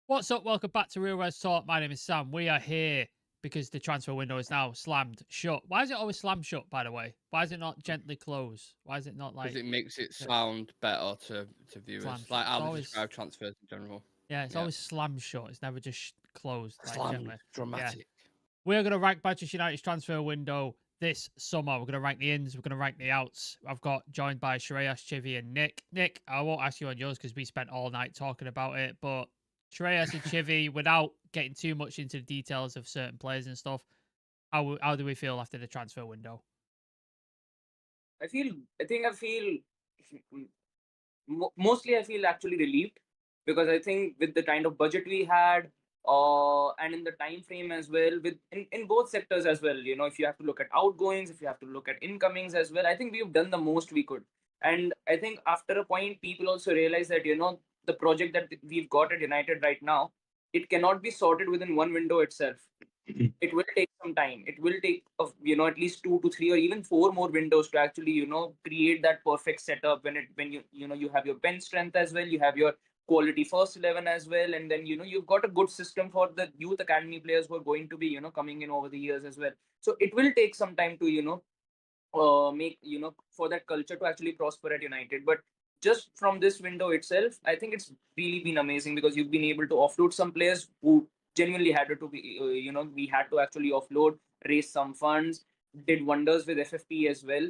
What's up? Welcome back to Real Res Talk. My name is Sam. We are here because the transfer window is now slammed shut. Why is it always slammed shut, by the way? Why is it not gently closed? Why is it not Because like it makes it uh, sound better to viewers, slammed like shut? It's how they always, describe transfers in general. yeah, it's Yeah. always slammed shut. It's never just closed, like Slammed, gently. Yeah. dramatic. We're going to rank Manchester United's transfer window this summer. We're going to rank the ins. We're going to rank the outs. I've got joined by Shreyas, Chivy, and Nick. Nick, I won't ask you on yours because we spent all night talking about it, but Shreyas and Chivy, without getting too much into the details of certain players and stuff, how do we feel after the transfer window? I feel mostly I feel actually relieved because I think with the kind of budget we had, and in the time frame as well, in both sectors as well. If you have to look at outgoings, if you have to look at incomings as well, I think we've done the most we could. And I think after a point, people also realize that the project that we've got at United right now, it cannot be sorted within one window itself. It will take some time. It will take at least 2 to 3 or even 4 more windows to actually create that perfect setup when you have your bench strength as well, you have your quality first 11 as well, and then you've got a good system for the youth academy players who are going to be coming in over the years as well. So it will take some time to make for that culture to actually prosper at United. But just from this window itself, I think it's really been amazing because you've been able to offload some players who genuinely had to be we had to actually offload, raise some funds, did wonders with FFP as well,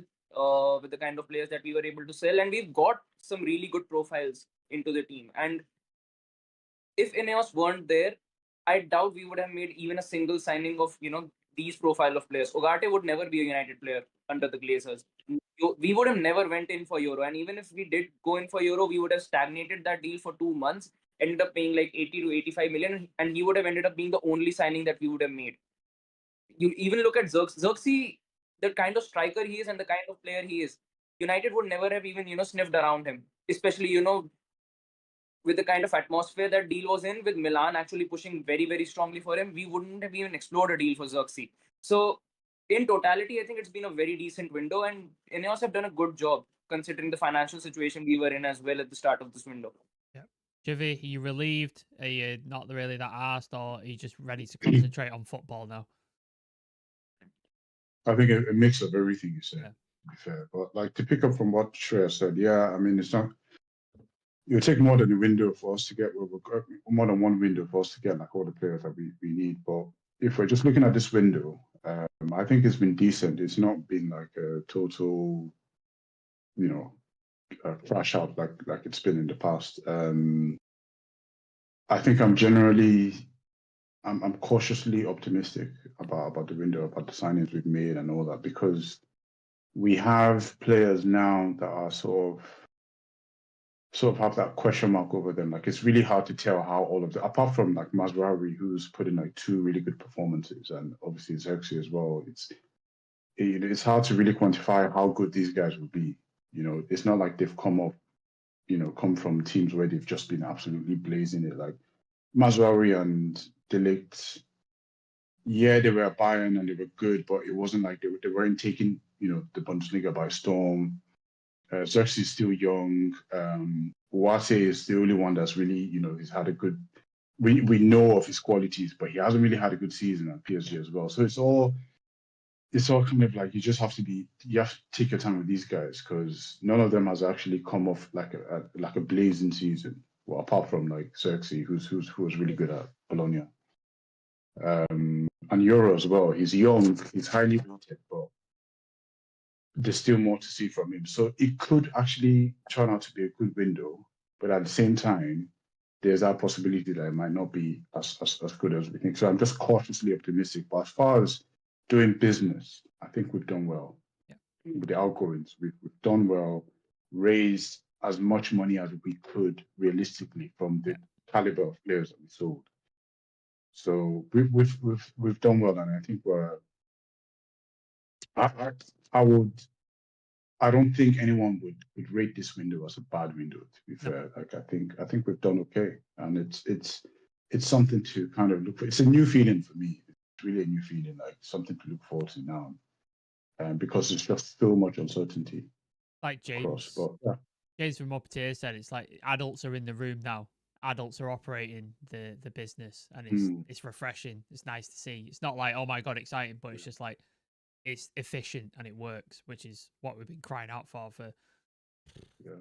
with the kind of players that we were able to sell, and we've got some really good profiles into the team. And if Ineos weren't there, I doubt we would have made even a single signing of these profile of players. Ugarte would never be a United player under the Glazers. We would have never went in for Euro, and even if we did go in for Euro, we would have stagnated that deal for 2 months, ended up paying like 80 to 85 million, and he would have ended up being the only signing that we would have made. You even look at Xerxes, the kind of striker he is and the kind of player he is. United would never have even sniffed around him, especially with the kind of atmosphere that deal was in, with Milan actually pushing very, very strongly for him, we wouldn't have even explored a deal for Xerxes. So, in totality, I think it's been a very decent window, and Ineos have done a good job considering the financial situation we were in as well at the start of this window. Yeah. Chivy, are you relieved? Are you not really that arsed, or are you just ready to concentrate on football now? I think a mix of everything you said, Yeah. to be fair. But like to pick up from what Shreya said, yeah, I mean, it's not, it'll take more than a window for us to get where we're more than one window for us to get like all the players that we need. But if we're just looking at this window, I think it's been decent. It's not been like a total, you know, crash out like it's been in the past. I think I'm cautiously optimistic about the window, about the signings we've made and all that, because we have players now that are sort of have that question mark over them. Like it's really hard to tell how all of the, apart from like Mazraoui, who's put in like two really good performances, and obviously Xerxes as well. It's hard to really quantify how good these guys will be. It's not like they've come from teams where they've just been absolutely blazing it. Like Mazraoui and De Ligt, yeah, they were at Bayern and they were good, but it wasn't like they weren't taking the Bundesliga by storm. Xerxes is still young. Uwase is the only one that's really, he's had a good. We know of his qualities, but he hasn't really had a good season at PSG as well. So it's all kind of like you have to take your time with these guys because none of them has actually come off like a blazing season. Well, apart from like Xerxes, who was really good at Bologna. And Euro as well. He's young, he's highly rated, but there's still more to see from him. So it could actually turn out to be a good window, but at the same time, there's that possibility that it might not be as good as we think. So I'm just cautiously optimistic. But as far as doing business, I think we've done well. Yeah. With the outgoings. We've done well, raised as much money as we could realistically from the caliber of players that we sold. So we've done well, and I think I don't think anyone would rate this window as a bad window. To be fair, like I think we've done okay, and it's something to kind of look for. It's a new feeling for me. It's really a new feeling, like something to look forward to now, because there's just so much uncertainty Like across. James, But yeah. James from Upper Tier said, it's like adults are in the room now, adults are operating the business, and it's refreshing. It's nice to see. It's not like, oh my god, exciting, but it's just like it's efficient and it works, which is what we've been crying out for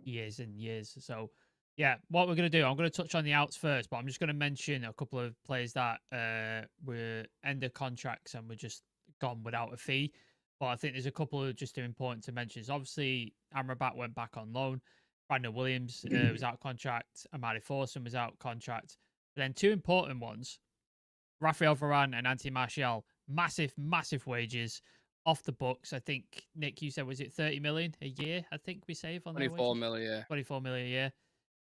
years and years. So yeah, what we're gonna do, I'm gonna touch on the outs first, but I'm just gonna mention a couple of players that were end of contracts and were just gone without a fee. But I think there's a couple of just important to mention. So obviously, Amrabat went back on loan. Brandon Williams was out of contract. Amadi Forson was out of contract. But then two important ones, Rafael Varane and Anthony Martial, massive wages off the books. I think, Nick, you said, was it 30 million a year? I think we save on 24 million, yeah. 24 million a year.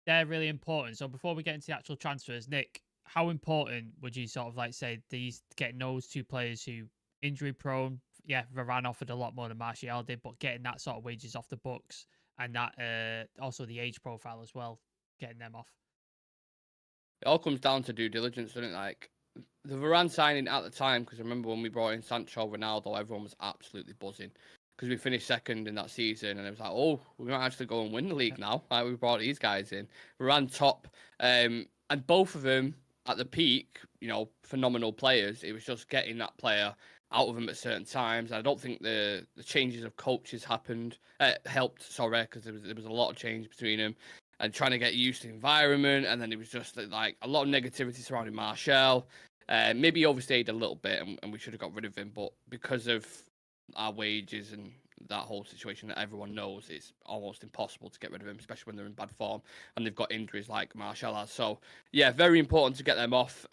They're really important. So before we get into the actual transfers, Nick, how important would you sort of like say these getting those two players who injury prone? Yeah, Varane offered a lot more than Martial did, but getting that sort of wages off the books and that also the age profile as well, getting them off. It all comes down to due diligence, doesn't it? Like the Varane signing at the time, because I remember when we brought in Sancho, Ronaldo, everyone was absolutely buzzing because we finished second in that season, and it was like, oh, we're going to actually go and win the league now. Like we brought these guys in, Varane top, and both of them at the peak, you know, phenomenal players. It was just getting that player out of them at certain times. I don't think the changes of coaches helped. Sorry, because there was a lot of change between them and trying to get used to the environment. And then it was just like a lot of negativity surrounding Martial. Maybe he overstayed a little bit, and we should have got rid of him. But because of our wages and that whole situation that everyone knows, it's almost impossible to get rid of him, especially when they're in bad form and they've got injuries like Martial has. So yeah, very important to get them off.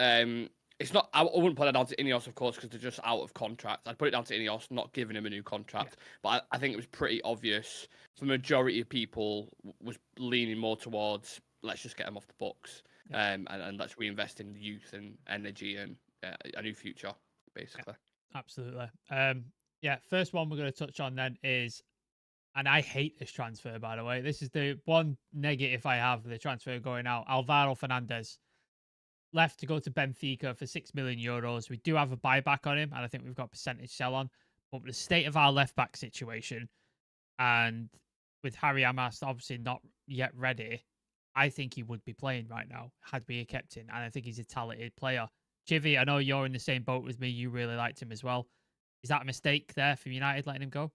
It's not. I wouldn't put it down to Ineos, of course, because they're just out of contract. I'd put it down to Ineos not giving him a new contract. Yeah. But I think it was pretty obvious. The majority of people was leaning more towards let's just get him off the books, and let's reinvest in youth and energy and a new future, basically. Yeah, absolutely. Yeah. First one we're going to touch on then is, and I hate this transfer, by the way. This is the one negative I have for the transfer going out. Alvaro Fernandez left to go to Benfica for €6 million. We do have a buyback on him, and I think we've got a percentage sell on. But the state of our left back situation, and with Harry Amas obviously not yet ready, I think he would be playing right now had we kept him, and I think he's a talented player. Chivy, I know you're in the same boat with me. You really liked him as well. Is that a mistake there for United letting him go?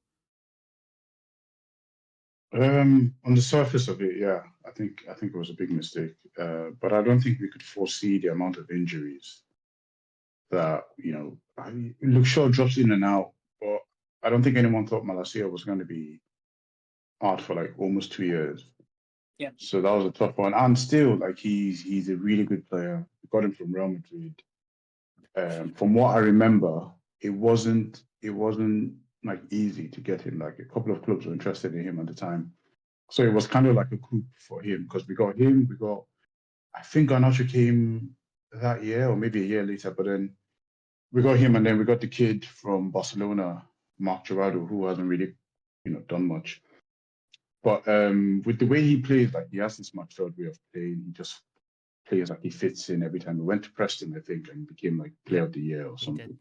On the surface of it, yeah, I think it was a big mistake. But I don't think we could foresee the amount of injuries that, you know, Luke Shaw drops in and out, but I don't think anyone thought Malacia was going to be out for like almost 2 years. Yeah. So that was a tough one. And still, like he's a really good player. We got him from Real Madrid. From what I remember, it wasn't like easy to get him. Like a couple of clubs were interested in him at the time, so it was kind of like a coup for him because we got him. I think Garnacho came that year or maybe a year later, but then we got him, and then we got the kid from Barcelona, Marc Jurado, who hasn't really, done much. But with the way he plays, like he has this matured way of playing. He just plays like he fits in every time. We went to Preston, I think, and became like Player of the Year or something.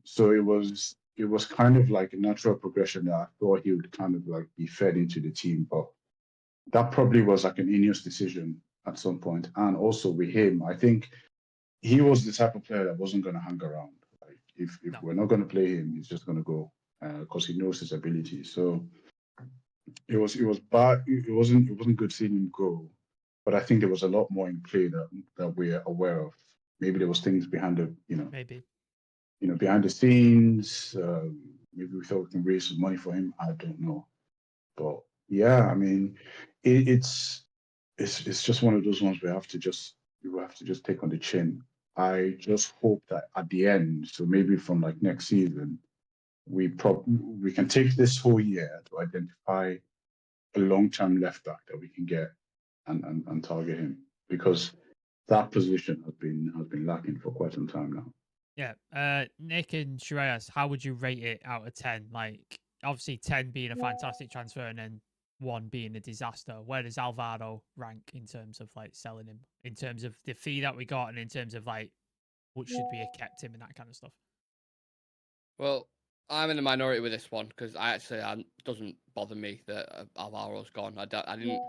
So it was kind of like a natural progression that I thought he would kind of like be fed into the team, but that probably was like an Ineos decision at some point. And also with him, I think he was the type of player that wasn't going to hang around. Like if we're not going to play him, he's just going to go because he knows his ability. So it was bad. It wasn't good seeing him go, but I think there was a lot more in play that we're aware of. Maybe there was things behind the behind the scenes. Maybe we thought we can raise some money for him. I don't know, but yeah, I mean, it's just one of those ones we have to just take on the chin. I just hope that at the end, so maybe from like next season, we can take this whole year to identify a long-term left back that we can get and target him, because that position has been lacking for quite some time now. Yeah. Nick and Shreyas, how would you rate it out of 10? Like, obviously 10 being a fantastic transfer and then 1 being a disaster. Where does Alvaro rank in terms of like selling him, in terms of the fee that we got, and in terms of like what should we have kept him and that kind of stuff? Well, I'm in the minority with this one because it doesn't bother me that Alvaro's gone. I didn't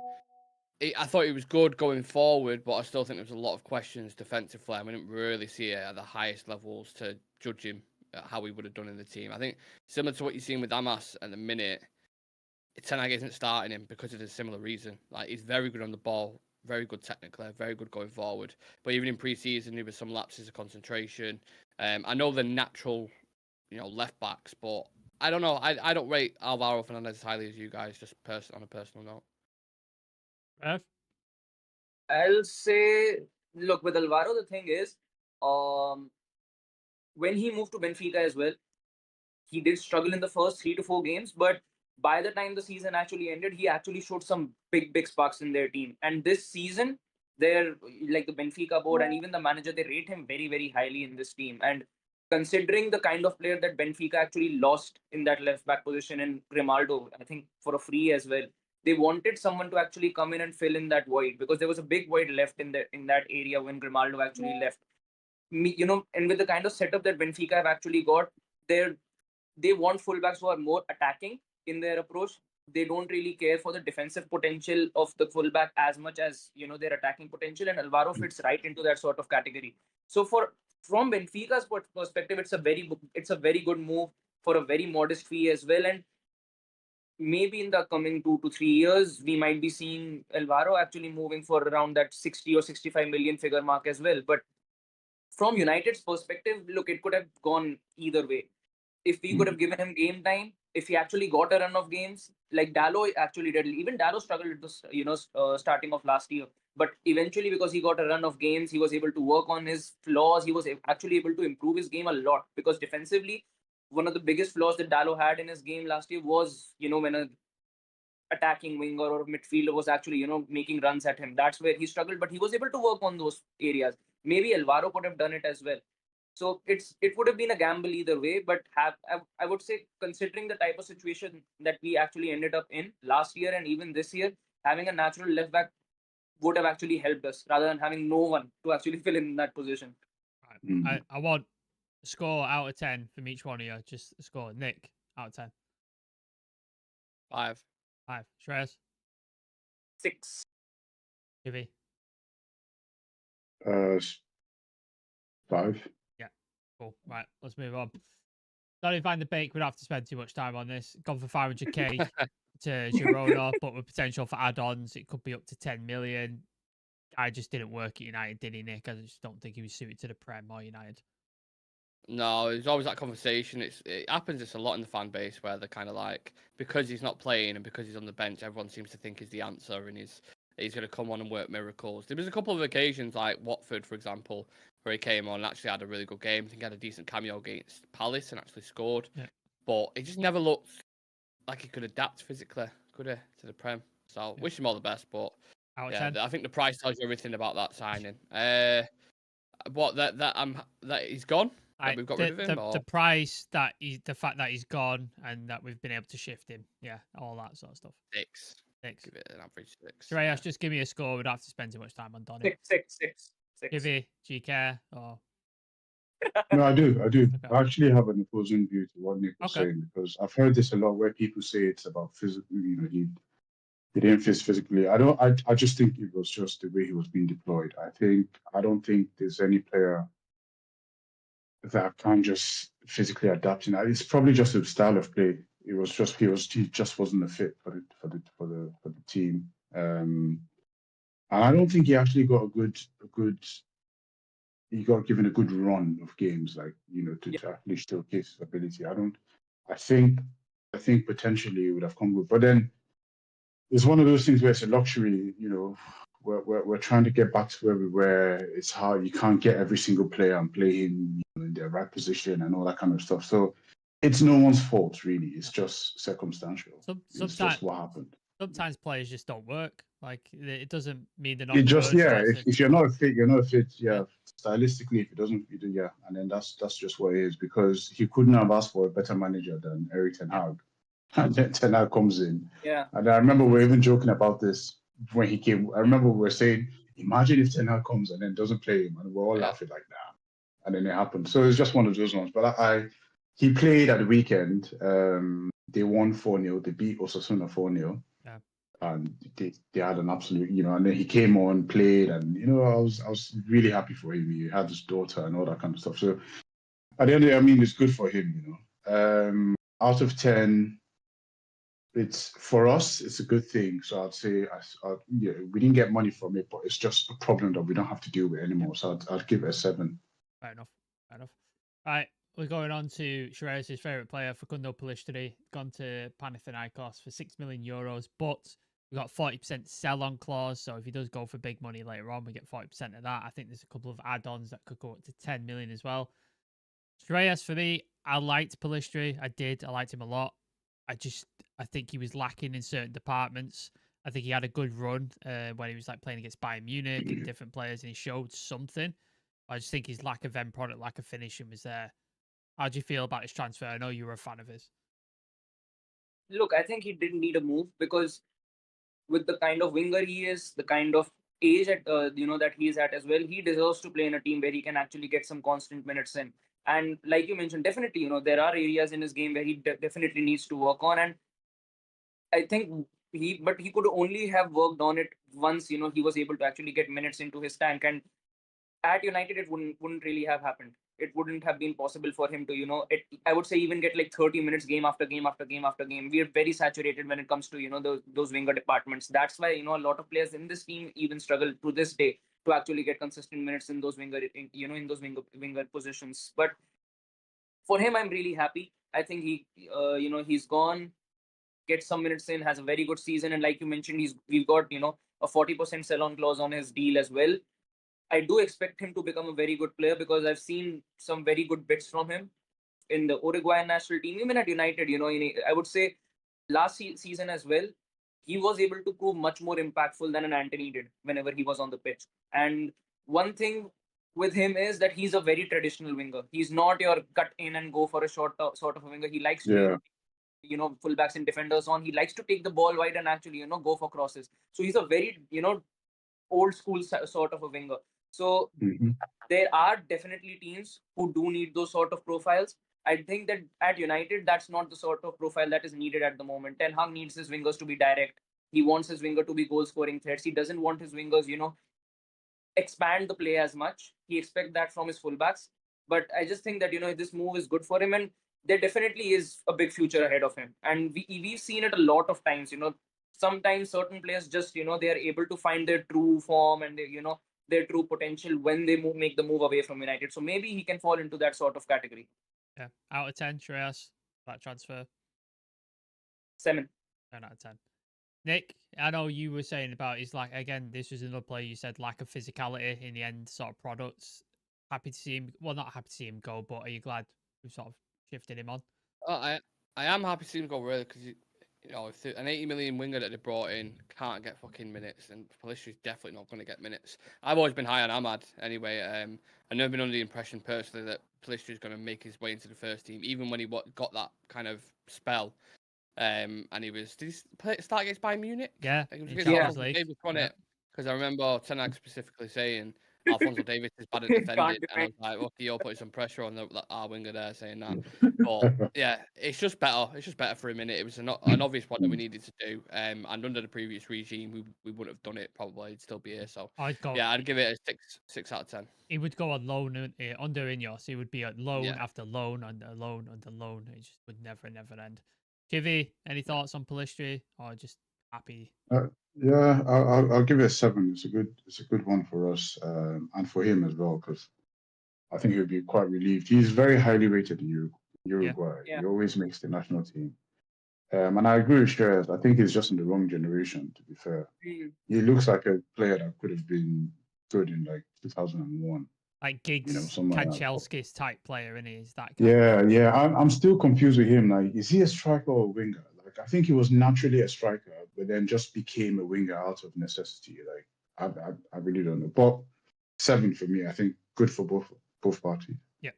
I thought he was good going forward, but I still think there was a lot of questions defensively. We didn't really see it at the highest levels to judge him how he would have done in the team. I think similar to what you're seeing with Amas at the minute, Ten Hag isn't starting him because of a similar reason. Like, he's very good on the ball, very good technically, very good going forward. But even in pre-season, there was some lapses of concentration. I know the natural, left backs, but I don't know. I don't rate Alvaro Fernandez as highly as you guys, just on a personal note. I'll say, look, with Alvaro, the thing is, when he moved to Benfica as well, he did struggle in the first 3 to 4 games, but by the time the season actually ended, he actually showed some big sparks in their team. And this season, they're like the Benfica board and even the manager, they rate him very highly in this team. And considering the kind of player that Benfica actually lost in that left back position in Grimaldo, I think for a free as well, they wanted someone to actually come in and fill in that void, because there was a big void left in that area when Grimaldo actually left. And with the kind of setup that Benfica have actually got, they want fullbacks who are more attacking in their approach. They don't really care for the defensive potential of the fullback as much as their attacking potential, and Alvaro fits right into that sort of category. So from Benfica's perspective, it's a very good move for a very modest fee as well. And maybe in the coming 2 to 3 years, we might be seeing Alvaro actually moving for around that 60 or 65 million figure mark as well. But from United's perspective, look, it could have gone either way. If we could have given him game time, if he actually got a run of games, like Dalot actually did. Even Dalot struggled at the starting of last year. But eventually, because he got a run of games, he was able to work on his flaws. He was actually able to improve his game a lot, because defensively, one of the biggest flaws that Dalot had in his game last year was, when a attacking winger or midfielder was actually, making runs at him. That's where he struggled, but he was able to work on those areas. Maybe Alvaro could have done it as well. So it would have been a gamble either way, but I would say, considering the type of situation that we actually ended up in last year and even this year, having a natural left back would have actually helped us rather than having no one to actually fill in that position. I want a score out of 10 from each one of you. Just a score. Nick, out of 10. 5. 5. Shreyas? 6. Civir? 5. Cool. Right, let's move on. Don't even find the bake. We'd have to spend too much time on this. Gone for 500k to Girona, but with potential for add-ons, it could be up to 10 million. I just didn't work at United, did he, Nick? I just don't think he was suited to the Prem or United. No, there's always that conversation. It happens. It's a lot in the fan base where they're kind of like, because he's not playing and because he's on the bench, everyone seems to think he's the answer and he's going to come on and work miracles. There was a couple of occasions, like Watford, for example, where he came on and actually had a really good game. I think he had a decent cameo against Palace and actually scored. Yeah. But he just never looked like he could adapt physically, could he, to the Prem? So wish him all the best. But yeah, I think the price tells you everything about that signing. That he's gone. That we've got rid of him. The price, the fact that he's gone and that we've been able to shift him. Yeah, all that sort of stuff. 6. Give it an average 6. Shreyas, just give me a score. We don't have to spend too much time on Donny. 6. Give it. Do you care? Or... No, I do. Okay. I actually have an opposing view to what Nick was saying, because I've heard this a lot where people say it's about physical. He didn't fit physically. I just think it was just the way he was being deployed. I don't think there's any player that can just physically adapt. It's probably just a style of play. He just wasn't a fit for the team. And I don't think he actually got he got given a good run of games, like, to actually showcase his ability. I think potentially it would have come good, but then it's one of those things where it's a luxury. We're trying to get back to where we were. It's hard. You can't get every single player and play him in their right position and all that kind of stuff. So it's no one's fault, really. It's just circumstantial. It's just what happened. Sometimes players just don't work. Like, it doesn't mean they're not. It just if you're not fit, you're not fit. Yeah, stylistically, if it doesn't fit, and then that's just what it is. Because he couldn't have asked for a better manager than Erik ten Hag, and then ten Hag comes in. Yeah. And I remember we were even joking about this when he came. I remember we were saying, imagine if ten Hag comes and then doesn't play him, and we're all laughing like that. And then it happened. So it's just one of those ones. But he played at the weekend. They won 4-0. They beat Osasuna 4-0. Yeah. and they had an absolute, and then he came on, played, and I was really happy for him. He had his daughter and all that kind of stuff. So at the end of the day, I mean, it's good for him. Out of 10, it's for us, it's a good thing. So I'd say, we didn't get money from it, but it's just a problem that we don't have to deal with anymore. So I'd give it a 7. Fair enough. Fair enough. Right, we're going on to Shreyas' favourite player, Facundo Pellistri, gone to Panathinaikos for €6 million, but we got 40% sell-on clause. So if he does go for big money later on, we get 40% of that. I think there's a couple of add-ons that could go up to 10 million as well. Shreyas, for me, I liked Pellistri. I liked him a lot. I think he was lacking in certain departments. I think he had a good run when he was like playing against Bayern Munich and different players, and he showed something. I just think his lack of end product, lack of finishing was there. How do you feel about his transfer? I know you were a fan of his. Look, I think he didn't need a move because with the kind of winger he is, the kind of age at that he is at as well, he deserves to play in a team where he can actually get some constant minutes in. And like you mentioned, definitely, there are areas in his game where he definitely needs to work on. And I think he could only have worked on it once, he was able to actually get minutes into his tank. And at United, it wouldn't really have happened. It wouldn't have been possible for him to, I would say even get like 30 minutes game after game after game after game. We are very saturated when it comes to, those winger departments. That's why, a lot of players in this team even struggle to this day to actually get consistent minutes in those winger positions. But for him, I'm really happy. I think he's gone, gets some minutes in, has a very good season. And like you mentioned, we've got, a 40% sell-on clause on his deal as well. I do expect him to become a very good player because I've seen some very good bits from him in the Uruguayan national team, even at United. I would say last season as well, he was able to prove much more impactful than an Anthony did whenever he was on the pitch. And one thing with him is that he's a very traditional winger. He's not your cut in and go for a short sort of a winger. He likes to, fullbacks and defenders on. He likes to take the ball wide and actually, go for crosses. So he's a very, old school sort of a winger. So there are definitely teams who do need those sort of profiles. I think that at United, that's not the sort of profile that is needed at the moment. Ten Hag needs his wingers to be direct. He wants his winger to be goal-scoring threats. He doesn't want his wingers, expand the play as much. He expects that from his fullbacks. But I just think that, this move is good for him. And there definitely is a big future ahead of him. And we've seen it a lot of times, sometimes certain players just, they are able to find their true form and, their true potential when they make the move away from United. So maybe he can fall into that sort of category. Yeah. Out of 10, Shreyas, that transfer? 7. 10 out of 10. Nick, I know you were saying about again, this was another player you said lack of physicality in the end sort of products. Happy to see him, well, not happy to see him go, but are you glad we've sort of shifted him on? I am happy to see him go, really, because if an 80 million winger that they brought in can't get fucking minutes, then Pellistri's definitely not going to get minutes. I've always been high on Ahmad anyway. I've never been under the impression personally that Pellistri's going to make his way into the first team, even when he got that kind of spell. And he was, did he start against Bayern Munich? Yeah, because I remember Ten Hag specifically saying Alphonso Davies is bad at defending, and I was like, okay, you're putting some pressure on our winger there, saying that. But yeah, it's just better. It's just better for a minute. It was an obvious one that we needed to do. And under the previous regime, we wouldn't have done it. Probably, he'd still be here. So I'd give it a 6 out of 10. He would go on loan under Ineos. He would be on loan after loan under loan under loan. It just would never end. Chivi, any thoughts on Pellistri, or just happy? Yeah, I'll give it a 7. It's a good one for us and for him as well, because I think he'll be quite relieved. He's very highly rated in Uruguay. Yeah. He always makes the national team. And I agree with Shreyas. I think he's just in the wrong generation, to be fair. He looks like a player that could have been good in like 2001. Like Giggs, Kanchelskis type player, isn't he? Is that yeah. I'm still confused with him. Like, is he a striker or a winger? Like, I think he was naturally a striker, but then just became a winger out of necessity. Like, I really don't know. But 7 for me. I think good for both parties. Yeah.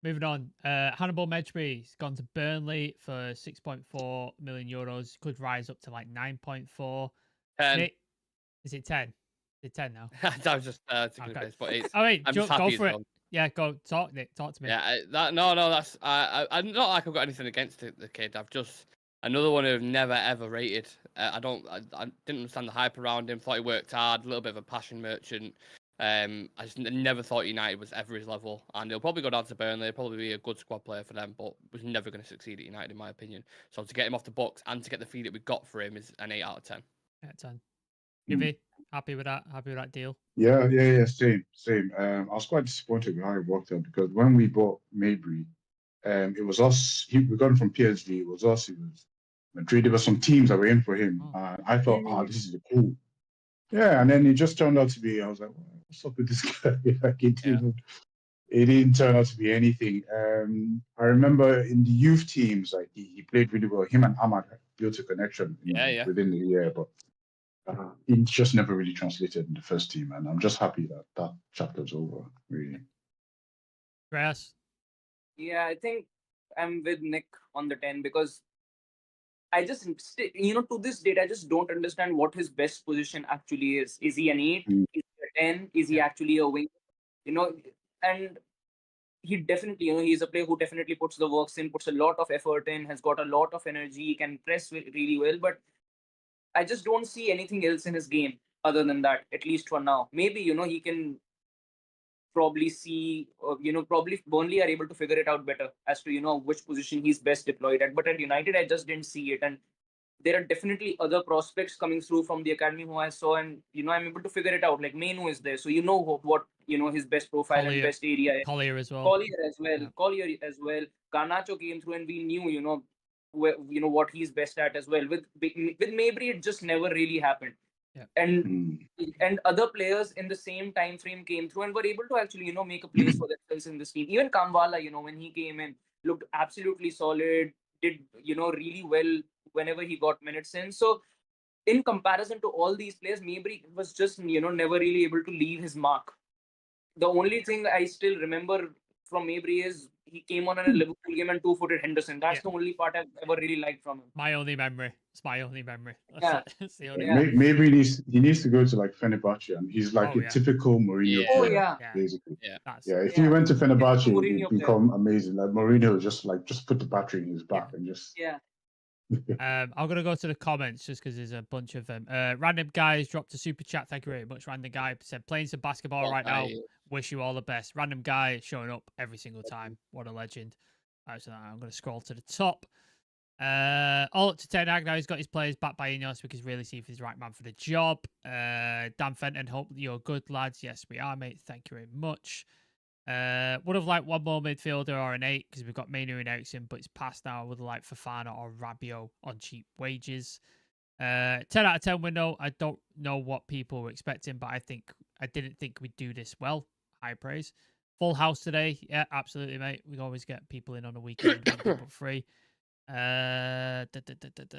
Moving on. Hannibal Mejbri has gone to Burnley for €6.4 million. Could rise up to like 9.4. 10. Nick, is it 10? Is it 10 now? I was just taking okay. this, but it's. All right, go for it. Well. Yeah, go talk, Nick. Talk to me. Yeah, I'm not like I've got anything against the kid. I've just Another one who've never ever rated. I didn't understand the hype around him. Thought he worked hard, a little bit of a passion merchant. I just never thought United was ever his level, and he'll probably go down to Burnley. Probably be a good squad player for them, but was never going to succeed at United in my opinion. So to get him off the books and to get the fee that we got for him is an 8 out of 10. 8 10. Jivy, happy with that? Happy with that deal? Yeah. Same. I was quite disappointed with how it worked out because when we bought Mabry, it was us. We got him from PSG. It was us. It was Madrid. There were some teams that were in for him. I thought, this is cool. Yeah, and then it just turned out to be. I was like, what's up with this guy? Like it didn't turn out to be anything. I remember in the youth teams, like he played really well. Him and Ahmad built a connection within the year, but it just never really translated in the first team. And I'm just happy that that chapter's over. Really. Shreyas? Yeah, I think I'm with Nick on the 10 because I just, to this date, I just don't understand what his best position actually is. Is he an 8? Is he a 10? Is he actually a wing? And he definitely, he's a player who definitely puts the works in, puts a lot of effort in, has got a lot of energy, can press really well. But I just don't see anything else in his game other than that, at least for now. Maybe, he can probably see, probably Burnley are able to figure it out better as to, which position he's best deployed at. But at United, I just didn't see it. And there are definitely other prospects coming through from the academy who I saw, and, I'm able to figure it out. Like Mainu is there. So, what his best profile and best area is. Collier as well. Collier as well. Garnacho came through and we knew, what he's best at as well. With Mabry, it just never really happened. Yeah. And other players in the same time frame came through and were able to actually make a place for themselves in this team. Even Kamwala, when he came in, looked absolutely solid, did really well whenever he got minutes in. So in comparison to all these players, Mabry was just never really able to leave his mark. The only thing I still remember from Mabry is he came on in a Liverpool game and two-footed Henderson. That's the only part I've ever really liked from him. My only memory. It's my only memory. That's the only Maybe he needs to go to like Fenerbahce, and he's like a typical Mourinho player, basically. If he went to Fenerbahce, he'd become amazing. Like Mourinho, just put the battery in his back and just. I'm gonna go to the comments just because there's a bunch of them. Random guys dropped a super chat. Thank you very much. Random guy said playing some basketball right now. Wish you all the best. Random guy showing up every single time. What a legend. So I'm gonna scroll to the top. All up to Ten Hag now. He's got his players back by Ineos. We can really see if he's the right man for the job. Dan Fenton, hope you're good, lads. Yes, we are, mate. Thank you very much. Would have liked one more midfielder or an 8 because we've got Mainu and Eriksen, but it's past now. I would have liked Fofana or Rabiot on cheap wages. 10 out of 10 window. I don't know what people were expecting, but I didn't think we'd do this well. High praise. Full house today. Yeah, absolutely, mate. We always get people in on a weekend and people free.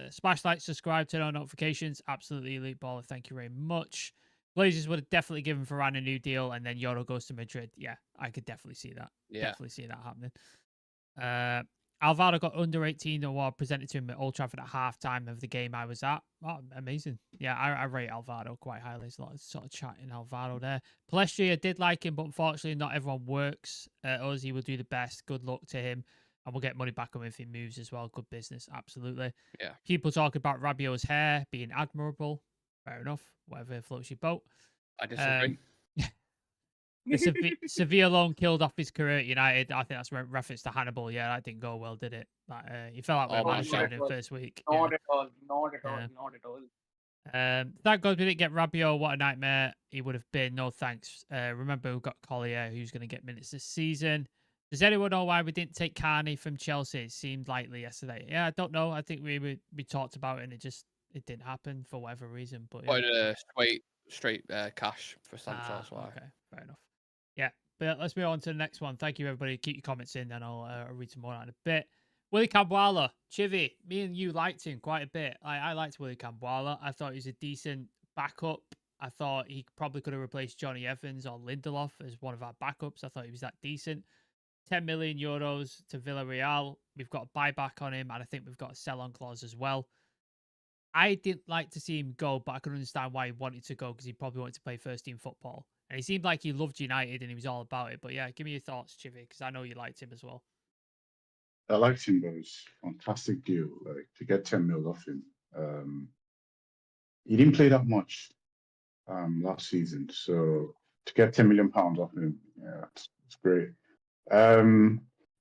Smash like, subscribe, turn on notifications. Absolutely elite baller. Thank you very much. Glazers would have definitely given Varane a new deal, and then Yoro goes to Madrid. Yeah, I could definitely see that. Definitely see that happening. Alvaro got under 18 award presented to him at Old Trafford at halftime of the game I was at. Oh, amazing. Yeah, I rate Alvaro quite highly. There's a lot of sort of chatting Alvaro there. Palestri, I did like him, but unfortunately not everyone works. Us, he will do the best. Good luck to him. And we'll get money back on him if he moves as well. Good business, absolutely. Yeah. People talk about Rabiot's hair being admirable. Fair enough. Whatever floats your boat. I disagree. The Sevilla loan killed off his career at United. I think that's reference to Hannibal. Yeah, that didn't go well, did it? He fell out with Manchester in the first week. Not at all. Not at all. Thank God we didn't get Rabiot. What a nightmare he would have been. No thanks. Remember, we've got Collier, who's going to get minutes this season. Does anyone know why we didn't take Carney from Chelsea? It seemed likely yesterday. Yeah, I don't know. I think we talked about it and it didn't happen for whatever reason. But straight cash for Sancho. That's why. Okay, fair enough. Yeah, but let's move on to the next one. Thank you, everybody. Keep your comments in, and I'll read some more out in a bit. Willie Cambuala, Chivy, me and you liked him quite a bit. I liked Willie Cambuala. I thought he was a decent backup. I thought he probably could have replaced Johnny Evans or Lindelof as one of our backups. I thought he was that decent. 10 million euros to Villarreal. We've got a buyback on him, and I think we've got a sell-on clause as well. I didn't like to see him go, but I can understand why he wanted to go because he probably wanted to play first-team football. And he seemed like he loved United and he was all about it. But yeah, give me your thoughts, Chivy, because I know you liked him as well. I liked him, but it was a fantastic deal. Like to get 10 mil off him. He didn't play that much last season, so to get 10 million pounds off him, yeah, it's great.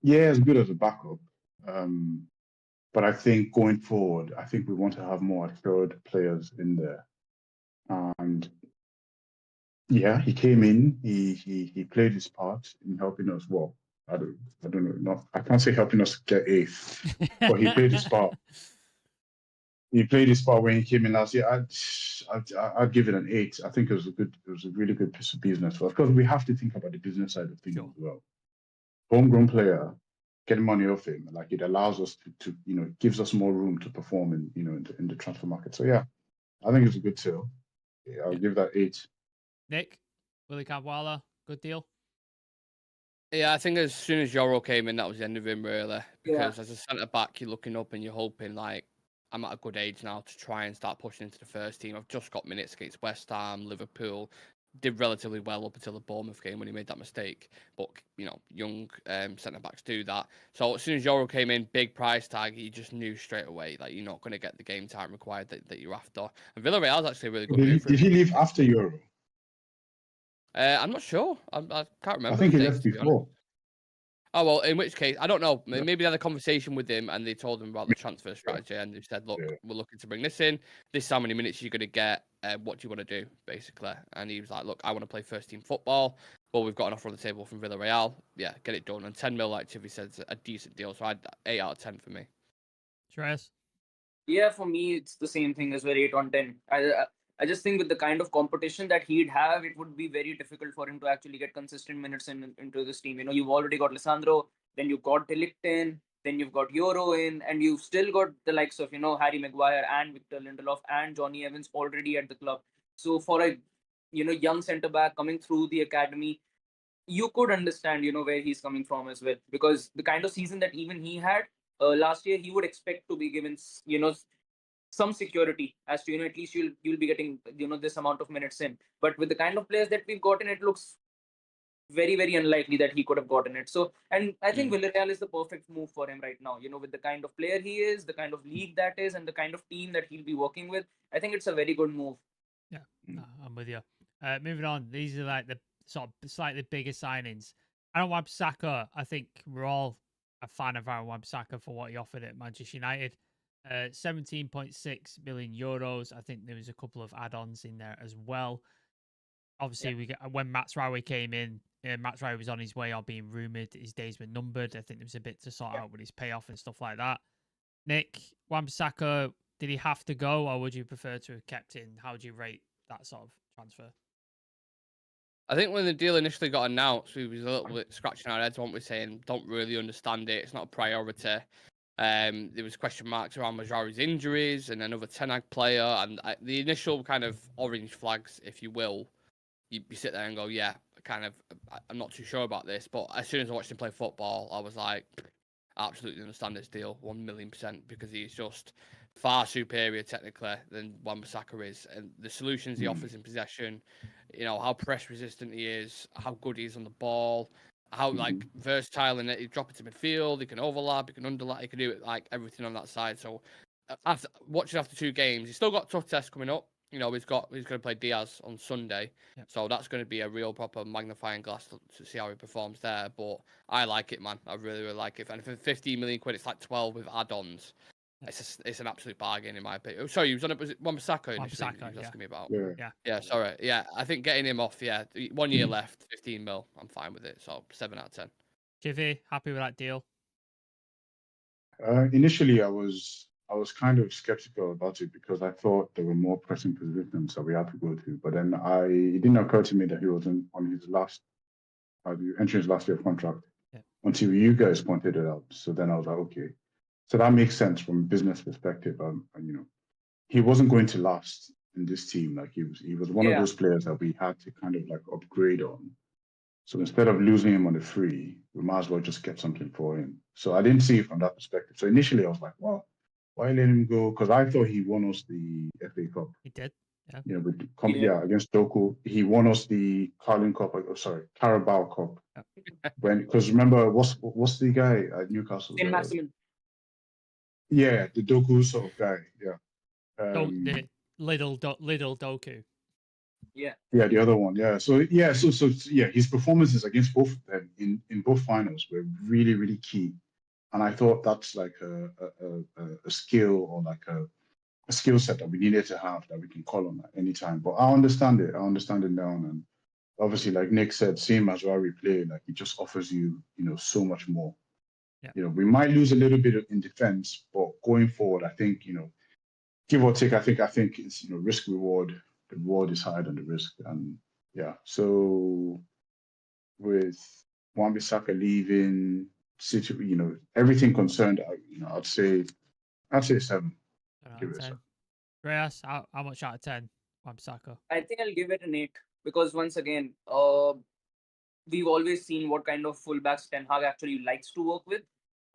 Yeah, as good as a backup. But I think going forward, I think we want to have more assured players in there. And yeah, he came in, he played his part in helping us. Well, I don't know. I can't say helping us get eighth, but he played his part. He played his part when he came in last year. I'd give it an 8. I think it was a really good piece of business for us, because we have to think about the business side of things as well. Homegrown player, getting money off him, like it allows us to gives us more room to perform in the transfer market. So yeah, I think it's a good sale. Yeah, I'll give that 8. Nick, Willie Cadwalla, good deal. Yeah, I think as soon as Euro came in, that was the end of him, really. Because as a centre back, you're looking up and you're hoping, like, I'm at a good age now to try and start pushing into the first team. I've just got minutes against West Ham, Liverpool. Did relatively well up until the Bournemouth game when he made that mistake. But, young centre backs do that. So as soon as Euro came in, big price tag, you just knew straight away that you're not going to get the game time required that you're after. And Villarreal's actually a really good move. Did he leave after Euro? I'm not sure. I can't remember. I think he left before. Oh, well, in which case, I don't know. Maybe they had a conversation with him and they told him about the transfer strategy and they said, look, we're looking to bring this in. This is how many minutes you're going to get. What do you want to do, basically? And he was like, look, I want to play first team football. Well, we've got an offer on the table from Villarreal. Yeah, get it done. And 10 mil, like Chivi said, is a decent deal. So I'd 8 out of 10 for me. Shreyas? Yeah, for me, it's the same thing as well, 8 on 10. I just think with the kind of competition that he'd have, it would be very difficult for him to actually get consistent minutes into this team. You've already got Lisandro, then you've got De Ligt in, then you've got Euro in, and you've still got the likes of, Harry Maguire and Victor Lindelof and Johnny Evans already at the club. So for a, young centre-back coming through the academy, you could understand, where he's coming from as well. Because the kind of season that even he had last year, he would expect to be given, some security as to at least you'll be getting this amount of minutes in. But with the kind of players that we've gotten, it looks very, very unlikely that he could have gotten it. So, and I think Villarreal is the perfect move for him right now. With the kind of player he is, the kind of league that is, and the kind of team that he'll be working with, I think it's a very good move. Yeah, I'm with you. Moving on, these are like the sort of slightly bigger signings. Aaron Wan-Bissaka, I think we're all a fan of Aaron Wan-Bissaka for what he offered at Manchester United. 17.6 million euros. I think there was a couple of add-ons in there as well. Obviously, when Matsurawi came in, Matsurawi was on his way or being rumoured. His days were numbered. I think there was a bit to sort out with his payoff and stuff like that. Nick, Wan-Bissaka, did he have to go, or would you prefer to have kept in? How would you rate that sort of transfer? I think when the deal initially got announced, we was a little bit scratching our heads, weren't we, saying, don't really understand it. It's not a priority. There was question marks around Majori's injuries and another Ten Hag player, and the initial kind of orange flags, if you will, you sit there and go, yeah, I'm not too sure about this. But as soon as I watched him play football, I was like, I absolutely understand this deal, 1,000,000%, because he's just far superior technically than Wan-Bissaka is, and the solutions he offers in possession, how press resistant he is, how good he is on the ball. How versatile in it. He drop it to midfield, he can overlap, he can underlap, he can do it like everything on that side. So after 2 games, he's still got tough tests coming up. He's going to play Diaz on Sunday, so that's going to be a real proper magnifying glass to see how he performs there. But I like it, man. I really, really like it. And for 15 million quid, it's like 12 with add-ons. It's an absolute bargain in my opinion. Sorry, you was on it. Was it Wan-Bissaka initially? You was asking me about. Yeah. Sorry. Yeah, I think getting him off. Yeah, 1 year left, 15 mil. I'm fine with it. So 7 out of 10. Chivi, happy with that deal? Initially, I was kind of skeptical about it because I thought there were more pressing positions that we had to go to. But then it didn't occur to me that he wasn't on his entering his last year of contract until you guys pointed it out. So then I was like, okay. So that makes sense from a business perspective. He wasn't going to last in this team. Like he was one of those players that we had to kind of like upgrade on. So instead of losing him on the free, we might as well just get something for him. So I didn't see it from that perspective. So initially I was like, well, why let him go? Because I thought he won us the FA Cup. He did. Against Doku. He won us the Carling Cup. Carabao Cup. because remember, what's the guy at Newcastle? Saint Maximin. Yeah, the Doku sort of guy. Yeah. The little Doku. Yeah. Yeah, the other one. Yeah. So yeah, his performances against both of them in both finals were really, really key. And I thought that's like a skill or like a skill set that we needed to have that we can call on at any time. But I understand it. I understand it now. And obviously, like Nick said, same as why we play, like it just offers you, so much more. Yeah. We might lose a little bit in defense, but going forward, I think, give or take, I think it's, risk reward. The reward is higher than the risk. And yeah, so with Wan-Bissaka leaving, everything concerned, I'd say 7. Give it a 7. Shreyas, how much out of 10? Wan-Bissaka. I think I'll give it an 8 because once again, we've always seen what kind of fullbacks Ten Hag actually likes to work with.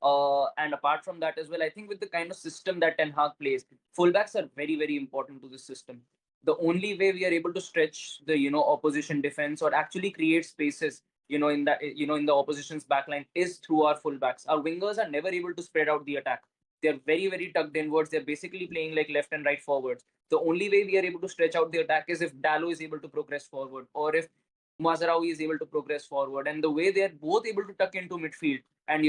And apart from that as well, I think with the kind of system that Ten Hag plays, fullbacks are very, very important to this system. The only way we are able to stretch the opposition defense or actually create spaces in the opposition's backline is through our fullbacks. Our wingers are never able to spread out the attack. They're very, very tucked inwards. They're basically playing like left and right forwards. The only way we are able to stretch out the attack is if Dalot is able to progress forward or if Mazraoui is able to progress forward. And the way they're both able to tuck into midfield and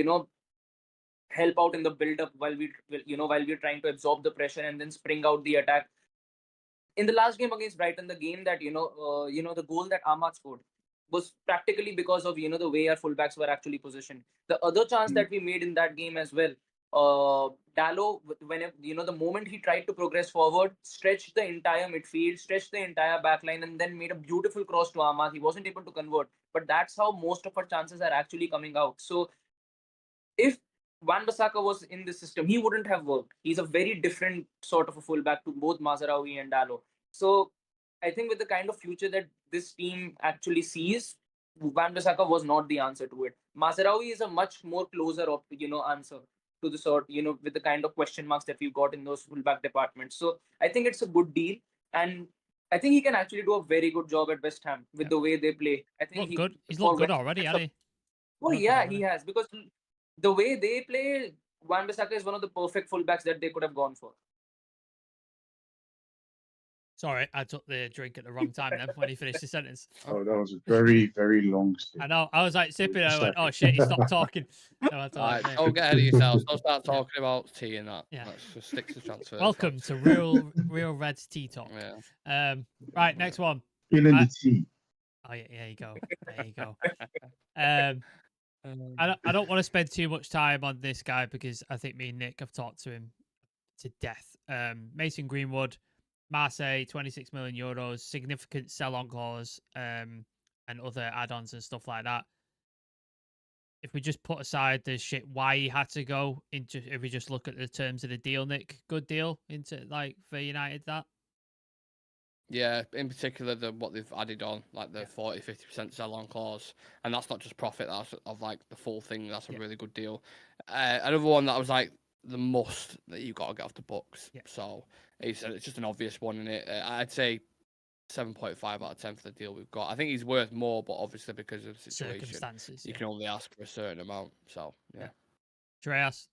help out in the build up while we're trying to absorb the pressure and then spring out the attack. In the last game against Brighton, the game that the goal that Ahmad scored was practically because of the way our fullbacks were actually positioned. The other chance that we made in that game as well, Dalot, whenever the moment he tried to progress forward, stretched the entire midfield, stretched the entire backline, and then made a beautiful cross to Ahmad. He wasn't able to convert, but that's how most of our chances are actually coming out. So if Wan-Bissaka was in the system, he wouldn't have worked. He's a very different sort of a fullback to both Mazraoui and Dalot. So I think with the kind of future that this team actually sees, Wan-Bissaka was not the answer to it. Mazraoui is a much more closer answer to the sort, with the kind of question marks that we've got in those fullback departments. So I think it's a good deal. And I think he can actually do a very good job at West Ham with the way they play. I think He's looked good already, hasn't he? Oh, yeah, he has. Because the way they play, Wan-Bissaka is one of the perfect fullbacks that they could have gone for. Sorry, I took the drink at the wrong time then when he finished the sentence. Oh, that was a very, very long statement. I know. I was like sipping and I went, oh shit, he stopped talking. So I thought, don't get ahead of yourselves. Don't start talking about tea and that. Yeah. Let's just stick to transfer. Welcome to Real Reds Tea Talk. Yeah. Right, next one. Feeling the tea. Oh, yeah, there you go. There you go. I don't want to spend too much time on this guy because I think me and Nick have talked to him to death. Mason Greenwood, Marseille, 26 million euros, significant sell-on clause, and other add-ons and stuff like that. If we just put aside the shit why he had to go, if we just look at the terms of the deal, Nick, good deal for United, that. Yeah, in particular what they've added on, like the 40-50% sell-on clause, and that's not just profit, that's of like the full thing. That's a really good deal. Another one that was like the must that you got to get off the books. Yeah. So it's just an obvious one in it. I'd say 7.5 out of 10 for the deal we've got. I think he's worth more, but obviously because of the situation, you can only ask for a certain amount. So yeah. Shreyas,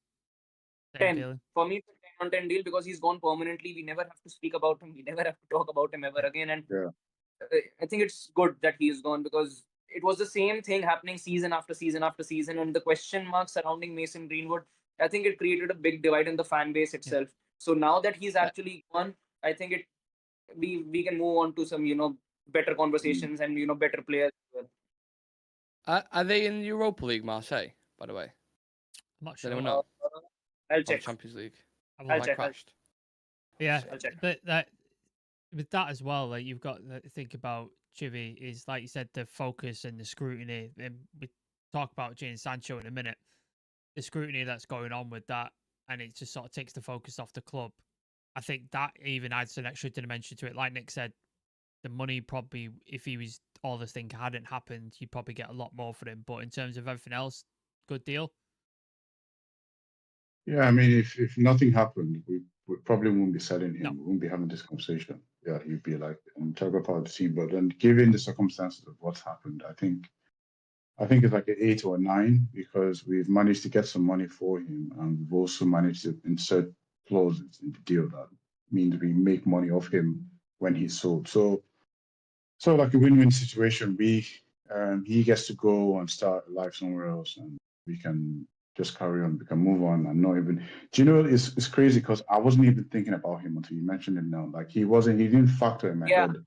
10 for me. 10 on 10 deal because he's gone permanently. We never have to speak about him. We never have to talk about him ever again. And I think it's good that he's gone because it was the same thing happening season after season after season. And the question marks surrounding Mason Greenwood, I think it created a big divide in the fan base itself. Yeah. So now that he's actually gone, I think we can move on to some better conversations and better players as well. Are they in Europa League, Marseille? By the way, I'm not sure. Anyone know? I'll check. Champions League. I'll check. Yeah, I'll check. But with that as well, like you've got to think about Chivi is like you said, the focus and the scrutiny. And we talk about Jadon Sancho in a minute. The scrutiny that's going on with that, and it just sort of takes the focus off the club. I think that even adds an extra dimension to it. Like Nick said, the money probably, if all this thing hadn't happened, you'd probably get a lot more for him. But in terms of everything else, good deal. Yeah, I mean, if nothing happened, we probably wouldn't be selling him. No. We wouldn't be having this conversation. Yeah, he'd be like an integral part of the team. But then, given the circumstances of what's happened, I think I think it's like an 8 or a 9 because we've managed to get some money for him, and we've also managed to insert clauses in the deal that means we make money off him when he's sold. So like a win-win situation. He gets to go and start life somewhere else, and we can just carry on. We can move on and not even. Do you know it's crazy because I wasn't even thinking about him until you mentioned him now. Like he didn't factor in my Yeah. head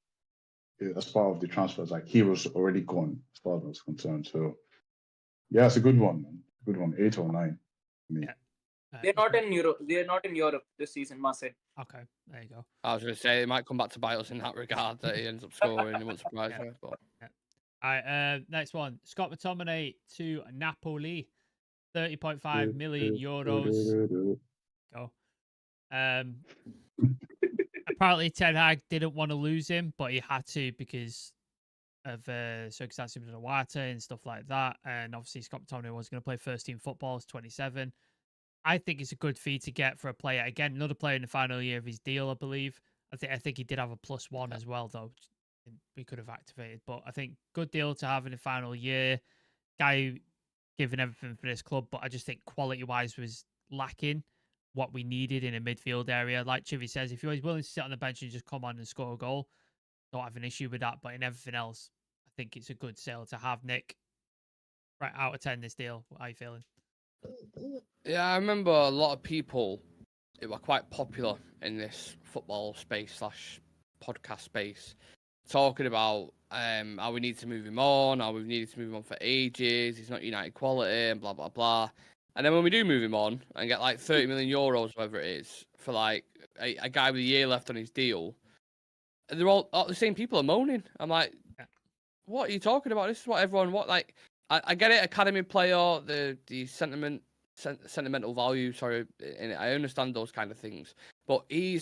as part of the transfers. Like he was already gone as far as I was concerned. So yeah, it's a good one, man. Good one, 8 or 9. For me. Yeah. They're not in Europe. They're not in Europe this season, must say. Okay, there you go. I was going to say, it might come back to bite us in that regard that he ends up scoring. It won't surprise me. But... All right, next one. Scott McTominay to Napoli. 30.5 million euros. Go. Apparently Ten Hag didn't want to lose him, but he had to because of circumstances with Iwata and stuff like that. And obviously Scott McTominay was going to play first team football. He's 27. I think it's a good fee to get for a player. Again, another player in the final year of his deal, I believe. I think he did have a +1 as well, though. We could have activated, but I think good deal to have in the final year. Guy giving everything for this club, but I just think quality-wise was lacking what we needed in a midfield area. Like Chivy says, if you're willing to sit on the bench and just come on and score a goal, don't have an issue with that. But in everything else, I think it's a good sale to have. Nick, right out of 10 this deal. How are you feeling? Yeah, I remember a lot of people who were quite popular in this football space / podcast space talking about how we need to move him on, how we've needed to move him on for ages, he's not United quality, and blah, blah, blah. And then when we do move him on and get like 30 million euros, whatever it is, for like a guy with a year left on his deal, they're all the same people are moaning. I'm like, what are you talking about? This is what everyone, like, I get it, academy player, the sentimental value, sorry, in it. I understand those kind of things. But he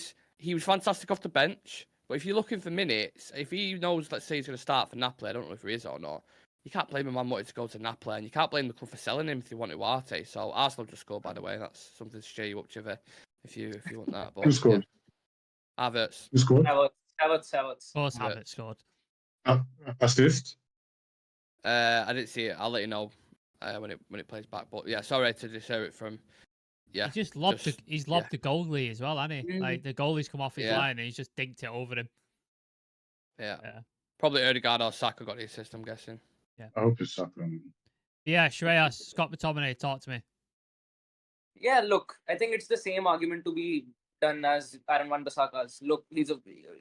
was fantastic off the bench. But if you're looking for minutes, if he knows, let's say he's going to start for Napoli, I don't know if he is or not, you can't blame a man wanting to go to Napoli, and you can't blame the club for selling him if they wanted Duarte. So Arsenal just scored, by the way. That's something to cheer you up, Chiver, if you want that. But, Who scored? Yeah. Havertz. Who scored? Havertz. Of course, Havertz scored. Assist? I didn't see it. I'll let you know when it plays back. But yeah, sorry to just hear it from. Yeah, he just lobbed the goalie as well, hasn't he? Like the goalie's come off his line and he's just dinked it over him. Yeah. Probably Odegaard or Saka got the assist, I'm guessing. Yeah. I hope it's Saka. Yeah, Shreyas, Scott McTominay, talk to me. Yeah, look, I think it's the same argument to be done as Aaron Wan-Bissaka's. Look,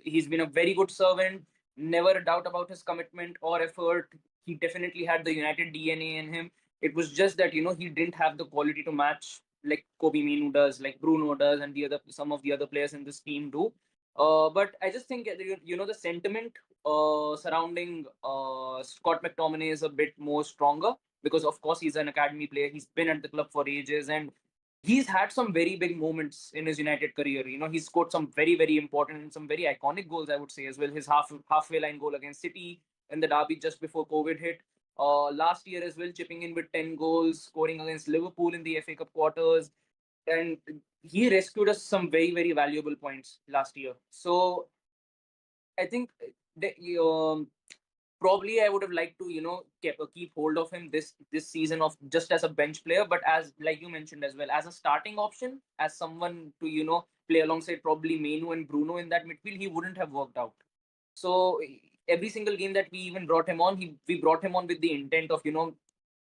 he's been a very good servant. Never a doubt about his commitment or effort. He definitely had the United DNA in him. It was just that, he didn't have the quality to match like Kobe Minu does, like Bruno does, and some of the other players in this team do. But I just think, the sentiment surrounding Scott McTominay is a bit more stronger because, of course, he's an academy player. He's been at the club for ages, and he's had some very big moments in his United career. He's scored some very, very important and some very iconic goals, I would say, as well. His halfway line goal against City in the derby just before COVID hit. Last year as well, chipping in with 10 goals, scoring against Liverpool in the FA Cup quarters. And he rescued us some very, very valuable points last year. So I think probably I would have liked to, keep hold of him this season of just as a bench player, but as like you mentioned as well, as a starting option, as someone to, play alongside probably Menu and Bruno in that midfield, he wouldn't have worked out. So every single game that we even brought him on, we brought him on with the intent of,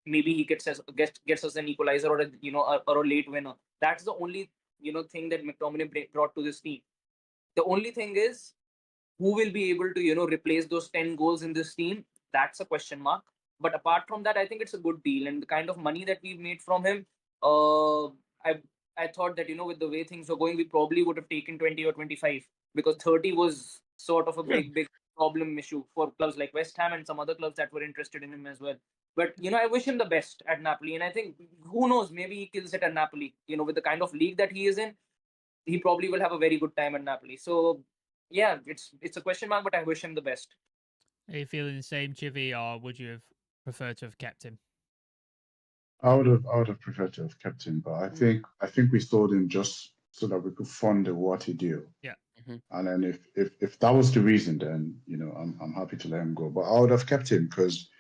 maybe he gets us an equalizer or a late winner. That's the only, thing that McTominay brought to this team. The only thing is, who will be able to, replace those 10 goals in this team? That's a question mark. But apart from that, I think it's a good deal. And the kind of money that we've made from him, I thought that, with the way things were going, we probably would have taken 20 or 25 because 30 was sort of a big problem issue for clubs like West Ham and some other clubs that were interested in him as well. But, I wish him the best at Napoli. And I think, who knows, maybe he kills it at Napoli. With the kind of league that he is in, he probably will have a very good time at Napoli. So, yeah, it's a question mark, but I wish him the best. Are you feeling the same, Chivy, or would you have preferred to have kept him? I would have preferred to have kept him, but I think we sold him just so that we could fund the Duarte deal. Yeah. Mm-hmm. And then if that was the reason, then I'm happy to let him go. But I would have kept him because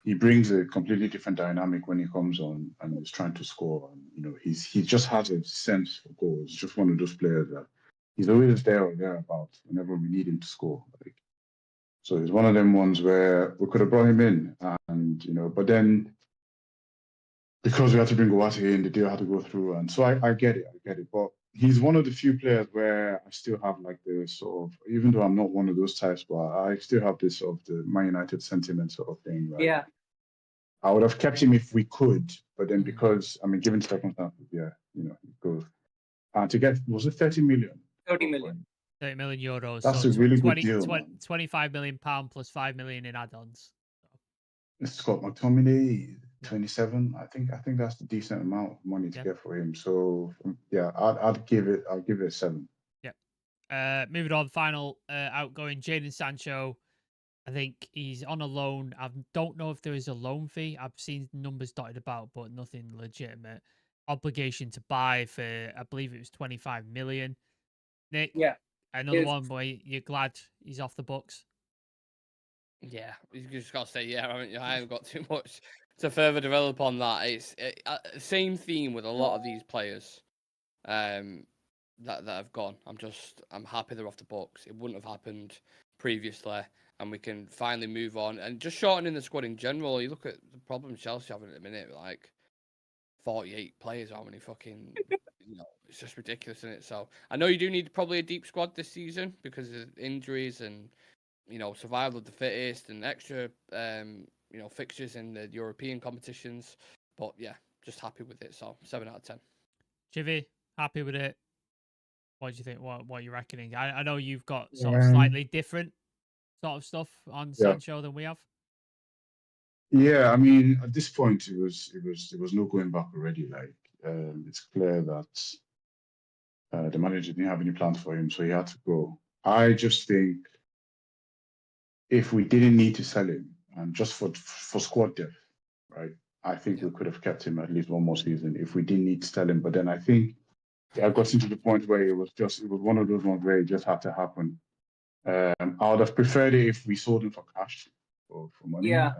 he brings a completely different dynamic when he comes on and is trying to score. And he just has a sense for goals. He's just one of those players that he's always there or thereabouts whenever we need him to score. So it's one of them ones where we could have brought him in, and but then because we had to bring Owate in, the deal had to go through, and so I get it, but he's one of the few players where I still have like the sort of, even though I'm not one of those types, but I still have this sort of the Man United sentiment sort of thing. Like, Yeah. I would have kept him if we could, but then because given circumstances, it goes. And to get, was it 30 million? 30 million. 30 million euros. That's so a really good deal. 25 million pound plus 5 million in add-ons. Scott McTominay, 27. I think that's a decent amount of money to get for him. So yeah, I'll give it a 7. Moving on, final outgoing, Jadon Sancho. I think he's on a loan. I don't know if there is a loan fee. I've seen numbers dotted about, but nothing legitimate. Obligation to buy for, I believe it was 25 million. Nick, another one, boy. You're glad he's off the books? Yeah, you just got to say haven't you? I haven't got too much to further develop on that. It's same theme with a lot of these players that have gone. I'm happy they're off the books. It wouldn't have happened previously, and we can finally move on. And just shortening the squad in general, you look at the problem Chelsea having at the minute, like 48 players, how many fucking, it's just ridiculous, isn't it? So I know you do need probably a deep squad this season because of injuries and, survival of the fittest and extra, fixtures in the European competitions. But yeah, just happy with it. So 7 out of 10. Chivy, happy with it? What do you think? What are you reckoning? I know you've got sort of slightly different sort of stuff on Sancho than we have. Yeah, I mean, at this point, it was no going back already. Like, it's clear that the manager didn't have any plans for him, so he had to go. I just think if we didn't need to sell him, and just for squad depth, right? I think we could have kept him at least one more season if we didn't need to sell him. But then I think I got into the point where it was one of those ones where it just had to happen. I would have preferred it if we sold him for cash or for money. Yeah.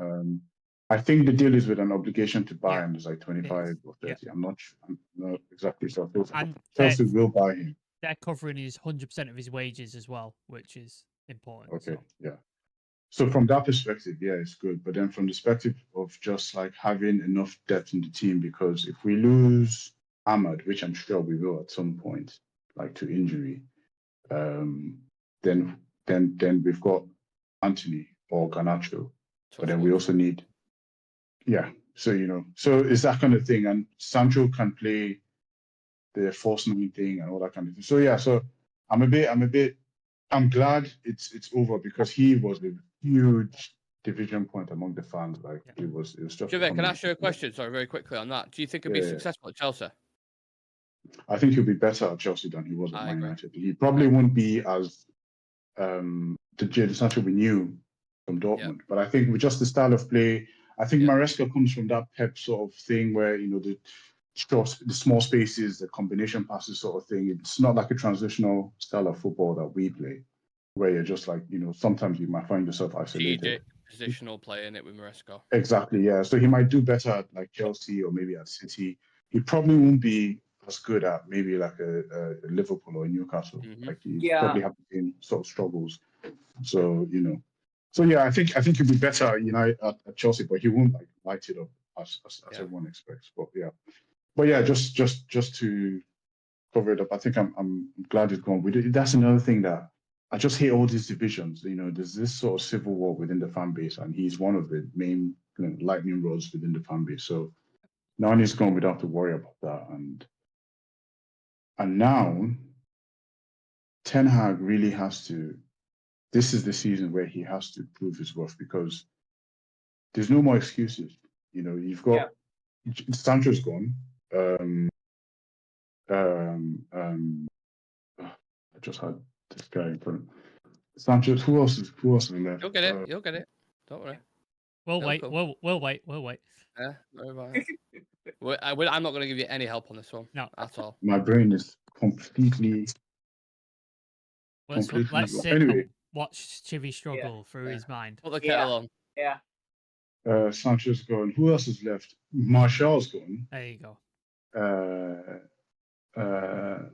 I think the deal is with an obligation to buy, and it's like 25 or 30. Yeah. I'm not exactly sure. And Chelsea will buy him. They're covering his 100% of his wages as well, which is important. Okay, yeah. So from that perspective, yeah, it's good. But then from the perspective of just like having enough depth in the team, because if we lose Ahmad, which I'm sure we will at some point, like to injury, then we've got Anthony or Garnacho. But then we also need, so so it's that kind of thing. And Sancho can play the false nine thing and all that kind of thing. So yeah, so I'm glad it's over because he was a huge division point among the fans. Like it was just. Javed, can I ask you a question? Sorry, very quickly on that. Do you think he'll be successful at Chelsea? I think he'll be better at Chelsea than he was at Man United. He probably won't be as the Jadon Sancho we knew from Dortmund, but I think with just the style of play, I think Maresca comes from that Pep sort of thing where the small spaces, the combination passes sort of thing. It's not like a transitional style of football that we play, where you're just like, sometimes you might find yourself isolated. Positional play in it with Maresca. Exactly, yeah. So he might do better at like Chelsea or maybe at City. He probably won't be as good at maybe like a Liverpool or a Newcastle. Like he probably have the same sort of struggles. So so yeah, I think he'll be better at Chelsea, but he won't like light it up as everyone expects. But yeah, just to cover it up, I think I'm glad it's gone. That's another thing that I just hate all these divisions. There's this sort of civil war within the fan base, and he's one of the main lightning rods within the fan base. So now he's gone, we don't have to worry about that. And now Ten Hag really has to. This is the season where he has to prove his worth because there's no more excuses. You've got Sancho's gone. I just had this guy in front. Sanchez. Who else is left? You'll get it. You'll get it. Don't worry. We'll wait. Cool. We'll wait. Yeah, worry about it. I'm not going to give you any help on this one. No, at all. My brain is completely. Let's sit and watch Chivy struggle through his mind. Put the kettle on. Yeah. Sancho's gone. Who else is left? Martial's gone. There you go.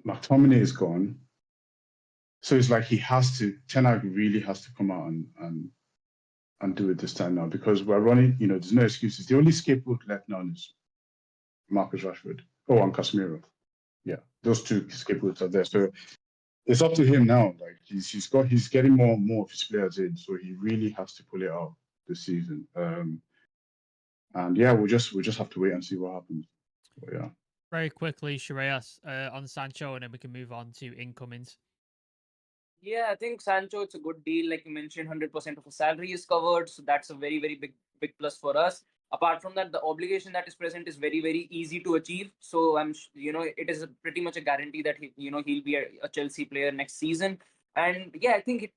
McTominay is gone. So it's like Ten Hag really has to come out and do it this time now, because we're running, there's no excuses. The only scapegoat left now is Marcus Rashford. Oh, and Casemiro. Yeah, those two scapegoats are there. So it's up to him now. Like he's getting more and more of his players in, so he really has to pull it out this season. And yeah, we'll just have to wait and see what happens. But yeah. Very quickly, Shreyas, on Sancho, and then we can move on to incomings. Yeah, I think Sancho, it's a good deal. Like you mentioned, 100% of his salary is covered. So that's a very, very big plus for us. Apart from that, the obligation that is present is very, very easy to achieve. So it is pretty much a guarantee that he'll be a Chelsea player next season. And yeah, I think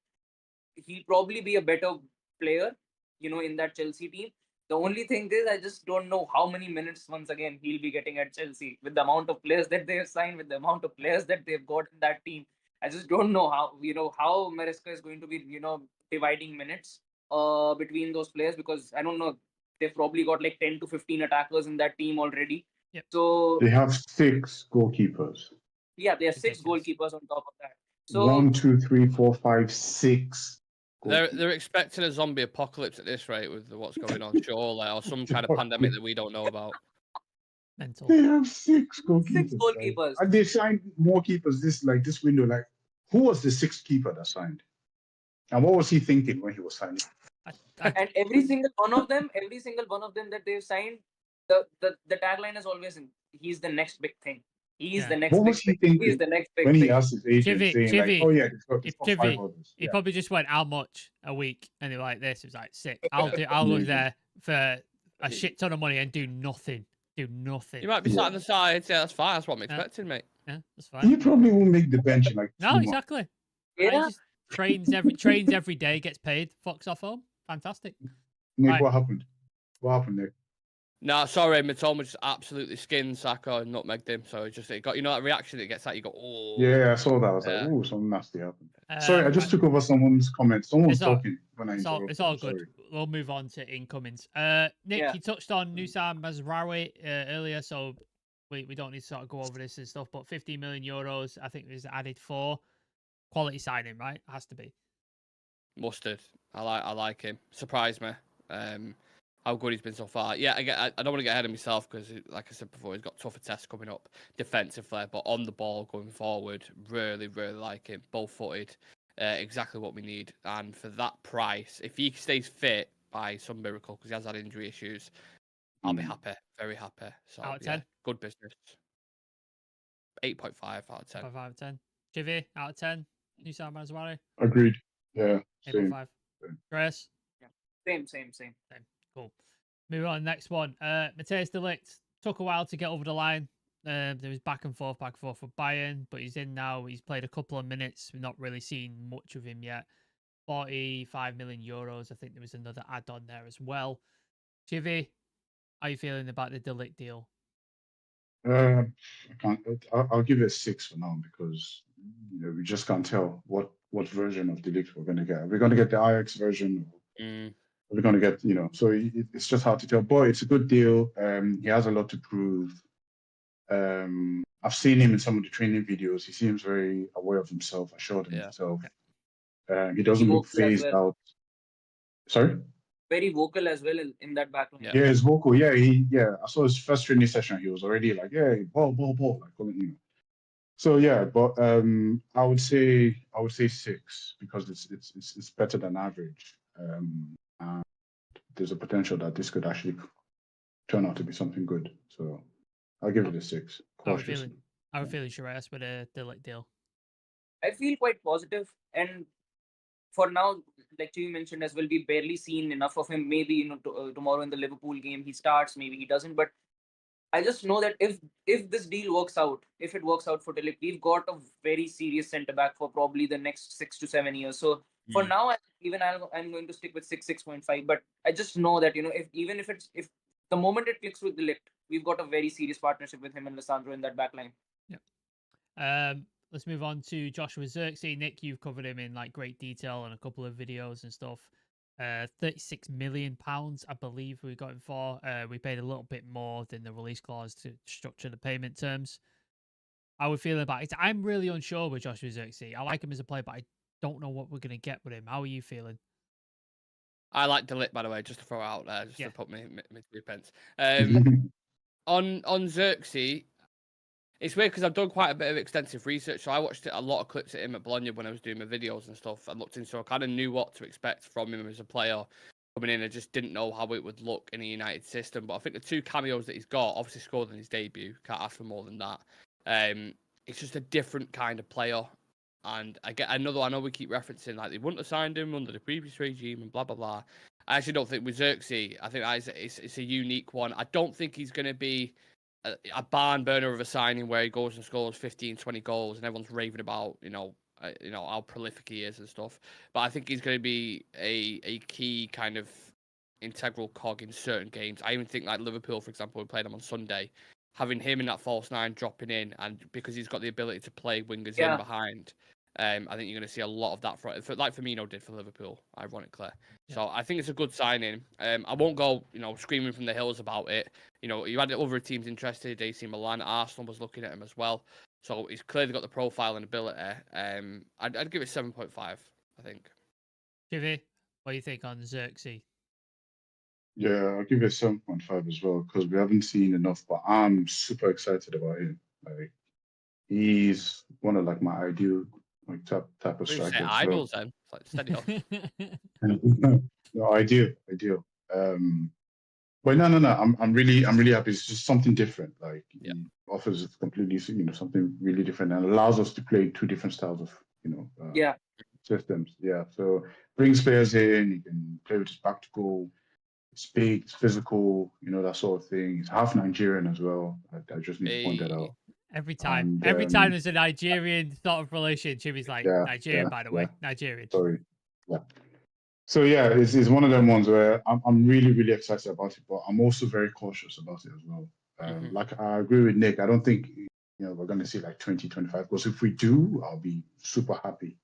he'll probably be a better player, in that Chelsea team. The only thing is, I just don't know how many minutes, once again, he'll be getting at Chelsea with the amount of players that they have signed, with the amount of players that they've got in that team. I just don't know how Maresca is going to be, dividing minutes between those players, because I don't know, they've probably got like 10 to 15 attackers in that team already. Yep. So they have 6 goalkeepers. Yeah, they have 6 goalkeepers on top of that. So 1, 2, 3, 4, 5, 6. They're expecting a zombie apocalypse at this rate with what's going on, surely, or some kind of pandemic that we don't know about. Mental. They have 6 goalkeepers. 6 goalkeepers. And they signed more keepers this window. Like, who was the 6th keeper that signed? And what was he thinking when he was signing? And every single one of them that they've signed, the tagline is always, he's the next big thing. He's the next What big was he thing. thinking He's the next big when thing. he asked his agent saying, like, oh yeah, they've got 5 others. He probably just went, how much a week? And they were like, this. It was like, 6. I'll go there for a shit ton of money and do nothing. You might be sat on the side. Yeah, that's fine. That's what I'm expecting, mate. Yeah, that's fine. He probably won't make the bench in like 2 No, months. exactly. Yeah. He just trains every day, gets paid, fucks off home. Fantastic. Nick, Right. what happened? What happened, Nick? No, sorry, Mitoma just absolutely skinned Saka and nutmegged him. So it got, that reaction that gets that, you go, oh. Yeah, I saw that. I was like, Yeah. ooh, something nasty happened. Sorry, I just took over someone's comment. Someone was talking when I interrupted. It's all I'm good. sorry. We'll move on to incomings. Nick, Yeah. you touched on Nusam Mazraoui earlier, so we don't need to sort of go over this and stuff, but 15 million euros, I think, was added for. Quality signing, right? Has to be. Mustard. I like him. Surprised me. How good he's been so far. Yeah, I don't want to get ahead of myself because, like I said before, he's got tougher tests coming up defensively, but on the ball going forward, really, really like him. Both-footed, exactly what we need. And for that price, if he stays fit by some miracle, because he has had injury issues, I'll be happy, very happy. So, Out of 10? Good business. 8.5 out of 10. 5 out of 10. Chivi, out of 10. Nusam Mazraoui, Agreed. Yeah, same. 8.5. Chris? Same. Cool. Move on. Next one. Matthias de Ligt took a while to get over the line. There was back and forth for Bayern, but he's in now. He's played a couple of minutes. We've not really seen much of him yet. 45 million euros. I think there was another add-on there as well. Chivi, how are you feeling about the de Ligt deal? I'll give it a 6 for now because we just can't tell what version of de Ligt we're going to get. Are we going to get the Ajax version? We're going to get, so it's just hard to tell. But it's a good deal. He has a lot to prove. I've seen him in some of the training videos. He seems very aware of himself, assured of himself. He doesn't look phased out. Sorry? Very vocal as well in that backline. Yeah, he's vocal. Yeah, I saw his first training session. He was already like, yeah, ball, like, So yeah, but I would say 6 because it's better than average. And there's a potential that this could actually turn out to be something good. So I'll give it a 6. How are we feeling, Shreyas, with a de Ligt deal? I feel quite positive, and for now, like you mentioned as well, we barely seen enough of him. Maybe tomorrow in the Liverpool game he starts, maybe he doesn't. But I just know that if this deal works out, if it works out for de Ligt, we've got a very serious centre back for probably the next 6 to 7 years. So for now, I'm going to stick with 6.5. But I just know that if the moment it clicks with de Ligt, we've got a very serious partnership with him and Lissandro in that back line. Yeah. Let's move on to Joshua Zirkzee. Nick, you've covered him in like great detail and a couple of videos and stuff. £36 million, I believe we got him for. We paid a little bit more than the release clause to structure the payment terms. How are we feeling about it? I'm really unsure with Joshua Zirkzee. I like him as a player, but I don't know what we're going to get with him. How are you feeling? I like Delit, by the way, just to throw it out there, just Yeah. to put me 2 pence. On Xerxes, it's weird because I've done quite a bit of extensive research. So I watched a lot of clips of him at Bologna when I was doing my videos and stuff. I looked into, so I kind of knew what to expect from him as a player coming in. I just didn't know how it would look in a United system. But I think the 2 cameos that he's got, obviously scored in his debut, can't ask for more than that. It's just a different kind of player. And I know we keep referencing like they wouldn't have signed him under the previous regime and blah blah blah. I actually don't think with Xerxes, I think it's a unique one. I don't think he's going to be a barn burner of a signing where he goes and scores 15, 20 goals and everyone's raving about how prolific he is and stuff. But I think he's going to be a key kind of integral cog in certain games. I even think like Liverpool, for example, we played him on Sunday. Having him in that false 9 dropping in, and because he's got the ability to play wingers in behind, I think you're going to see a lot of that like Firmino did for Liverpool, ironically. Yeah. So I think it's a good signing. I won't go, screaming from the hills about it. You had other teams interested. AC Milan, Arsenal was looking at him as well. So he's clearly got the profile and ability. I'd give it 7.5, I think. Jimmy, what do you think on Xerxes? Yeah, I'll give it 7.5 as well because we haven't seen enough, but I'm super excited about him. Like, he's one of like my ideal type of striker. Idols then, like steady off. No, ideal. But no. I'm really happy. It's just something different. Like he offers completely, something really different and allows us to play 2 different styles of, systems. Yeah. So brings players in. He can play with his back to goal. It's big, it's physical, that sort of thing. He's half Nigerian as well. I just need to point that out. Every time there's a Nigerian sort of relation, Jimmy's like, Nigerian, by the way. Nigerian. Sorry. Yeah. So yeah, it's one of them ones where I'm really, really excited about it, but I'm also very cautious about it as well. Like I agree with Nick. I don't think we're going to see like 20, 25 goals. If we do, I'll be super happy.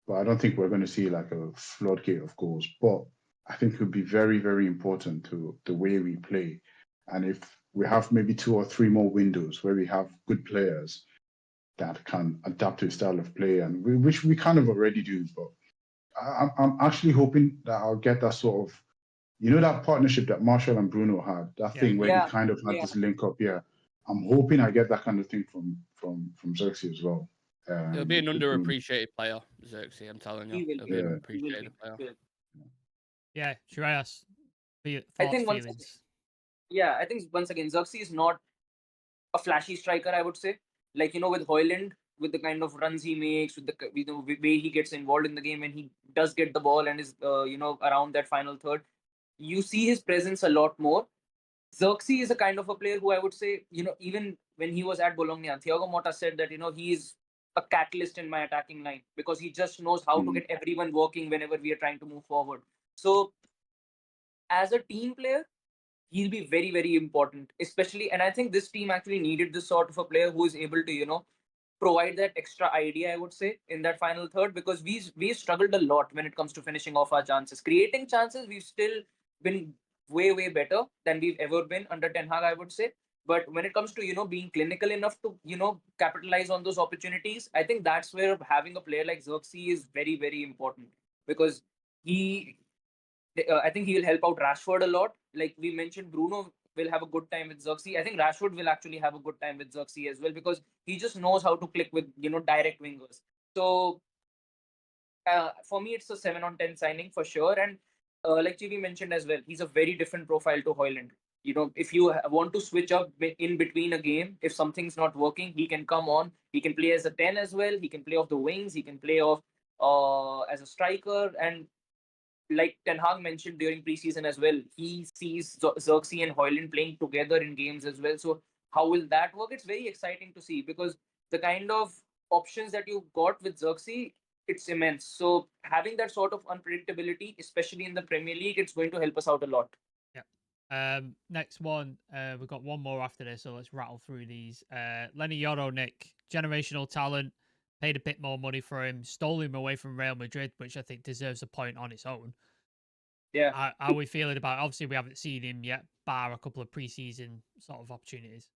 But I don't think we're going to see like a floodgate of goals. But I think it would be very, very important to the way we play. And if we have maybe 2 or 3 more windows where we have good players that can adapt to a style of play, and which we kind of already do, but I'm actually hoping that I'll get that sort of, that partnership that Marshall and Bruno had, that thing where they kind of had this link up. Yeah, I'm hoping I get that kind of thing from Xerxes as well. He'll be an underappreciated player, Xerxes. I'm telling you, he'll be an appreciated player. Yeah, Shreyas, I think once again, Xerxes is not a flashy striker, I would say. Like, with Højlund, with the kind of runs he makes, with the way he gets involved in the game, and he does get the ball and is, around that final third, you see his presence a lot more. Xerxes is a kind of a player who I would say, even when he was at Bologna, Thiago Motta said that, he is a catalyst in my attacking line because he just knows how to get everyone working whenever we are trying to move forward. So as a team player, he'll be very, very important, especially. And I think this team actually needed this sort of a player who is able to, provide that extra idea, I would say, in that final third, because we've struggled a lot when it comes to finishing off our chances. Creating chances, we've still been way, way better than we've ever been under Ten Hag, I would say. But when it comes to, being clinical enough to, capitalize on those opportunities, I think that's where having a player like Xerxes is very, very important because I think he will help out Rashford a lot. Like we mentioned, Bruno will have a good time with Xerxes. I think Rashford will actually have a good time with Xerxes as well because he just knows how to click with, direct wingers. So for me, it's a 7 on 10 signing for sure. And like Chivi mentioned as well, he's a very different profile to Højlund. If you want to switch up in between a game, if something's not working, he can come on. He can play as a 10 as well. He can play off the wings. He can play off as a striker. And like Ten Hag mentioned during preseason as well, he sees Xerxes and Højlund playing together in games as well. So how will that work? It's very exciting to see because the kind of options that you got with Xerxes, it's immense. So having that sort of unpredictability, especially in the Premier League, it's going to help us out a lot. Yeah. Next one, we've got one more after this, so let's rattle through these. Lenny Yoro, Nick, generational talent. Paid a bit more money for him, stole him away from Real Madrid, which I think deserves a point on its own. Yeah. How are we feeling about? Obviously, we haven't seen him yet, bar a couple of preseason sort of opportunities.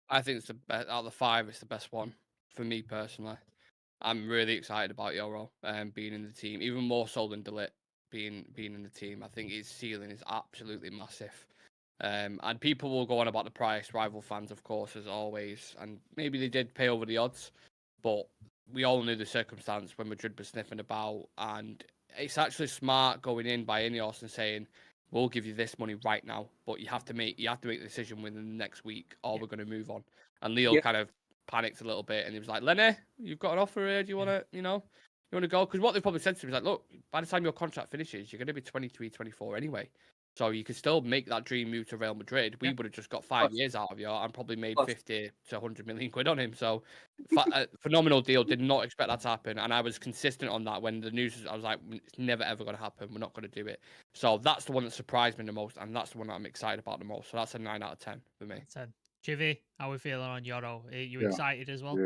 I think it's the best out of the 5. It's the best one for me personally. I'm really excited about Yoro being in the team, even more so than Delit being in the team. I think his ceiling is absolutely massive. And people will go on about the price, rival fans, of course, as always. And maybe they did pay over the odds, but we all knew the circumstance when Madrid was sniffing about. And it's actually smart going in by Ineos and saying, we'll give you this money right now, but you have to make the decision within the next week, or we're going to move on. And Leo kind of panicked a little bit, and he was like, Lenny, you've got an offer here. Do you want to, you want to go? Because what they probably said to him is like, look, by the time your contract finishes, you're going to be 23, 24 anyway. So you could still make that dream move to Real Madrid. We would have just got 5 years out of you and probably made 50 to 100 million quid on him. So phenomenal deal. Did not expect that to happen. And I was consistent on that when the news was, I was like, it's never, ever going to happen. We're not going to do it. So that's the one that surprised me the most. And that's the one that I'm excited about the most. So that's a 9 out of 10 for me. 10. Chivi, how are we feeling on Yoro? Are you excited as well?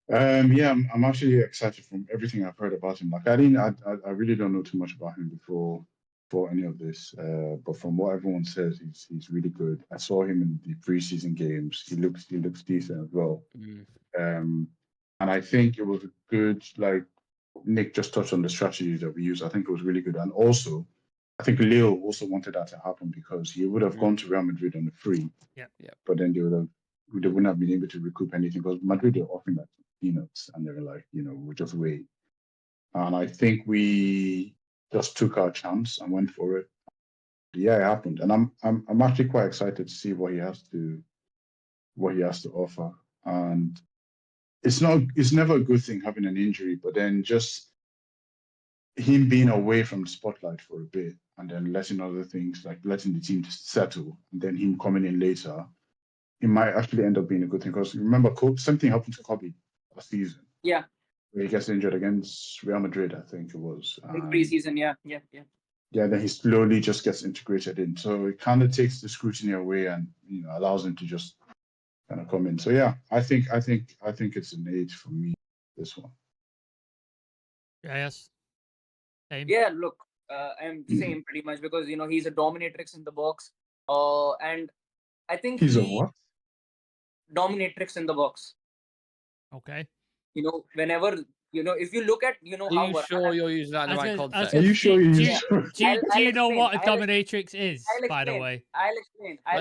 Yeah, I'm actually excited from everything I've heard about him. Like I really don't know too much about him before any of this. But from what everyone says, he's really good. I saw him in the preseason games. He looks decent as well. And I think it was a good, like Nick just touched on the strategies that we use. I think it was really good. And also, I think Leo also wanted that to happen because he would have gone to Real Madrid on the free. Yeah. But then they wouldn't have been able to recoup anything because Madrid are offering that peanuts, and they were like, we'll just wait. And I think we just took our chance and went for it. Yeah, it happened, and I'm actually quite excited to see what he has to offer. And it's never a good thing having an injury, but then just him being away from the spotlight for a bit and then letting other things, like letting the team just settle, and then him coming in later, it might actually end up being a good thing. Because remember, something happened to Kobe last season. Yeah. Where he gets injured against Real Madrid, I think it was. In preseason, yeah. Yeah, then he slowly just gets integrated in. So it kind of takes the scrutiny away and allows him to just kind of come in. So yeah, I think it's an 8 for me, this one. Yes. Same. Yeah, look, I'm same pretty much because he's a dominatrix in the box. And I think he's a what? Dominatrix in the box. Okay. Whenever if you look at how. Are you sure you're using that in the right context? Are you sure do you know what a dominatrix is? By the way, I'll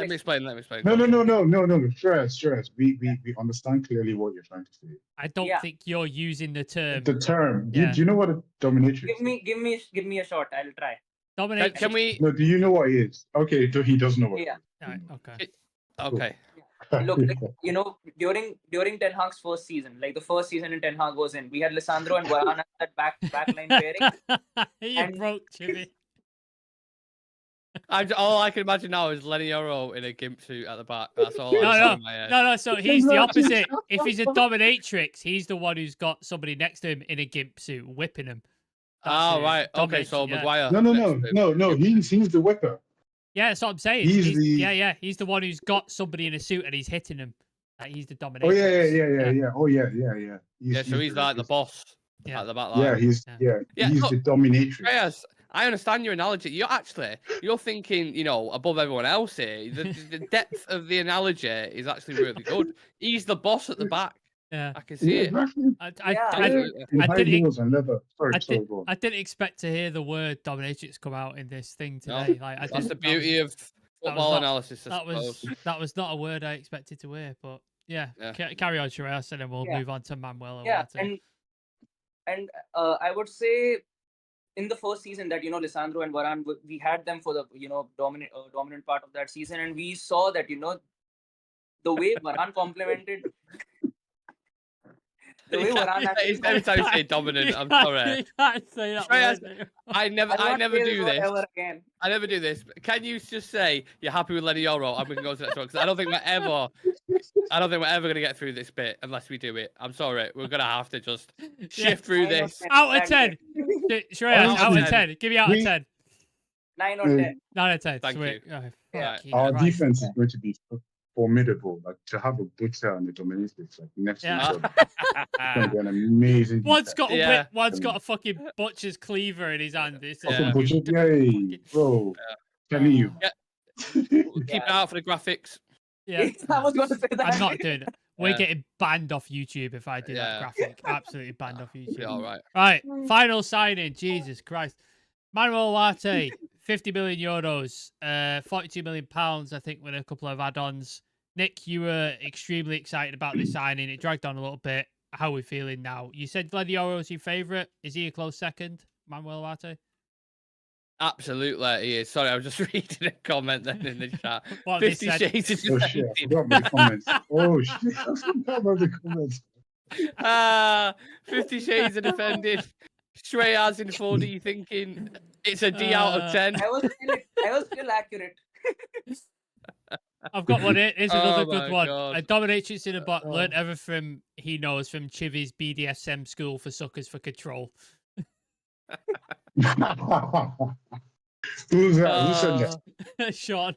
explain. Let me explain. No. Shreyas. We understand clearly what you're trying to say. I don't think you're using the term. The term. Yeah. Do you know what a dominatrix is? Give me a shot. I'll try. Dominatrix. Can we? No. Do you know what he is? Okay. He doesn't know what. Yeah. Right, okay. Okay. Look, during Ten Hag's first season, like the first season in Ten Hag was in, we had Lisandro and Varane at that backline pairing. You broke Jimmy. All I can imagine now is Lenny Yoro in a gimp suit at the back. That's all. No. So he's the opposite. If he's a dominatrix, he's the one who's got somebody next to him in a gimp suit whipping him. Right. Okay. So Maguire. No. He's the whipper. Yeah, that's what I'm saying. He's the one who's got somebody in a suit and he's hitting him. He's the dominator. Oh yeah. Oh yeah. So he's like the boss at the back line. Yeah, he's the dominatrix. Yes, I understand your analogy. You're thinking, above everyone else here. The depth of the analogy is actually really good. He's the boss at the back. Yeah, I can see it. I didn't expect to hear the word dominatrix come out in this thing today. No, that's the beauty of football analysis. That was not a word I expected to hear, but yeah. Carry on, Shreyas, and then we'll move on to Manuel. And I would say in the first season that Lisandro and Varane, we had them for the dominant part of that season, and we saw that the way Varane complemented. Every time you say dominant, I'm sorry. You can't say that word. I never do this. I never do this. Can you just say you're happy with Lenny Yoro and we can go to the next one? Because I don't think we're ever going to get through this bit unless we do it. I'm sorry. We're going to have to just shift through this. Out of 10. Shreyas, out of 10. Give me out of 10. 9 or 10. 9 out of 10. Thank Sweet. you. Oh, our defense is going to be formidable. Like to have a butcher and a dominatrix like next to each Yeah. other. It's gonna be an amazing. One's got a Yeah. whip, one's got a fucking butcher's cleaver in his hand. It's Fucking Yeah. butcher, yay, bro! Telling you. Yeah. Keep an eye out for the graphics. Yeah. I was going to say that. I'm not doing it. We're Yeah. getting banned off YouTube if I do that Yeah. graphic. Absolutely banned off YouTube. Be all right. Right, final signing. Jesus Christ. Manuel Ugarte, 50 million euros, 42 million pounds, I think, with a couple of add-ons. Nick, you were extremely excited about this signing. It dragged on a little bit. How are we feeling now? You said Gladiolo is your favourite. Is he a close second, Manuel Ugarte? Absolutely, he is. Sorry, I was just reading a comment then in the chat. What they 50 said. Shades of Oh shit! I Defending. forgot about the comments. Oh shit! I forgot about the comments. 50 Shades of Defending. Shreyas in 4D thinking it's a D out of 10. I was still accurate. I've got one here. Here's another Oh good my one. God. A dominatrix in a bot Oh. learned everything he knows from Chivy's BDSM school for suckers for control. Who's that? Who said that? Sean.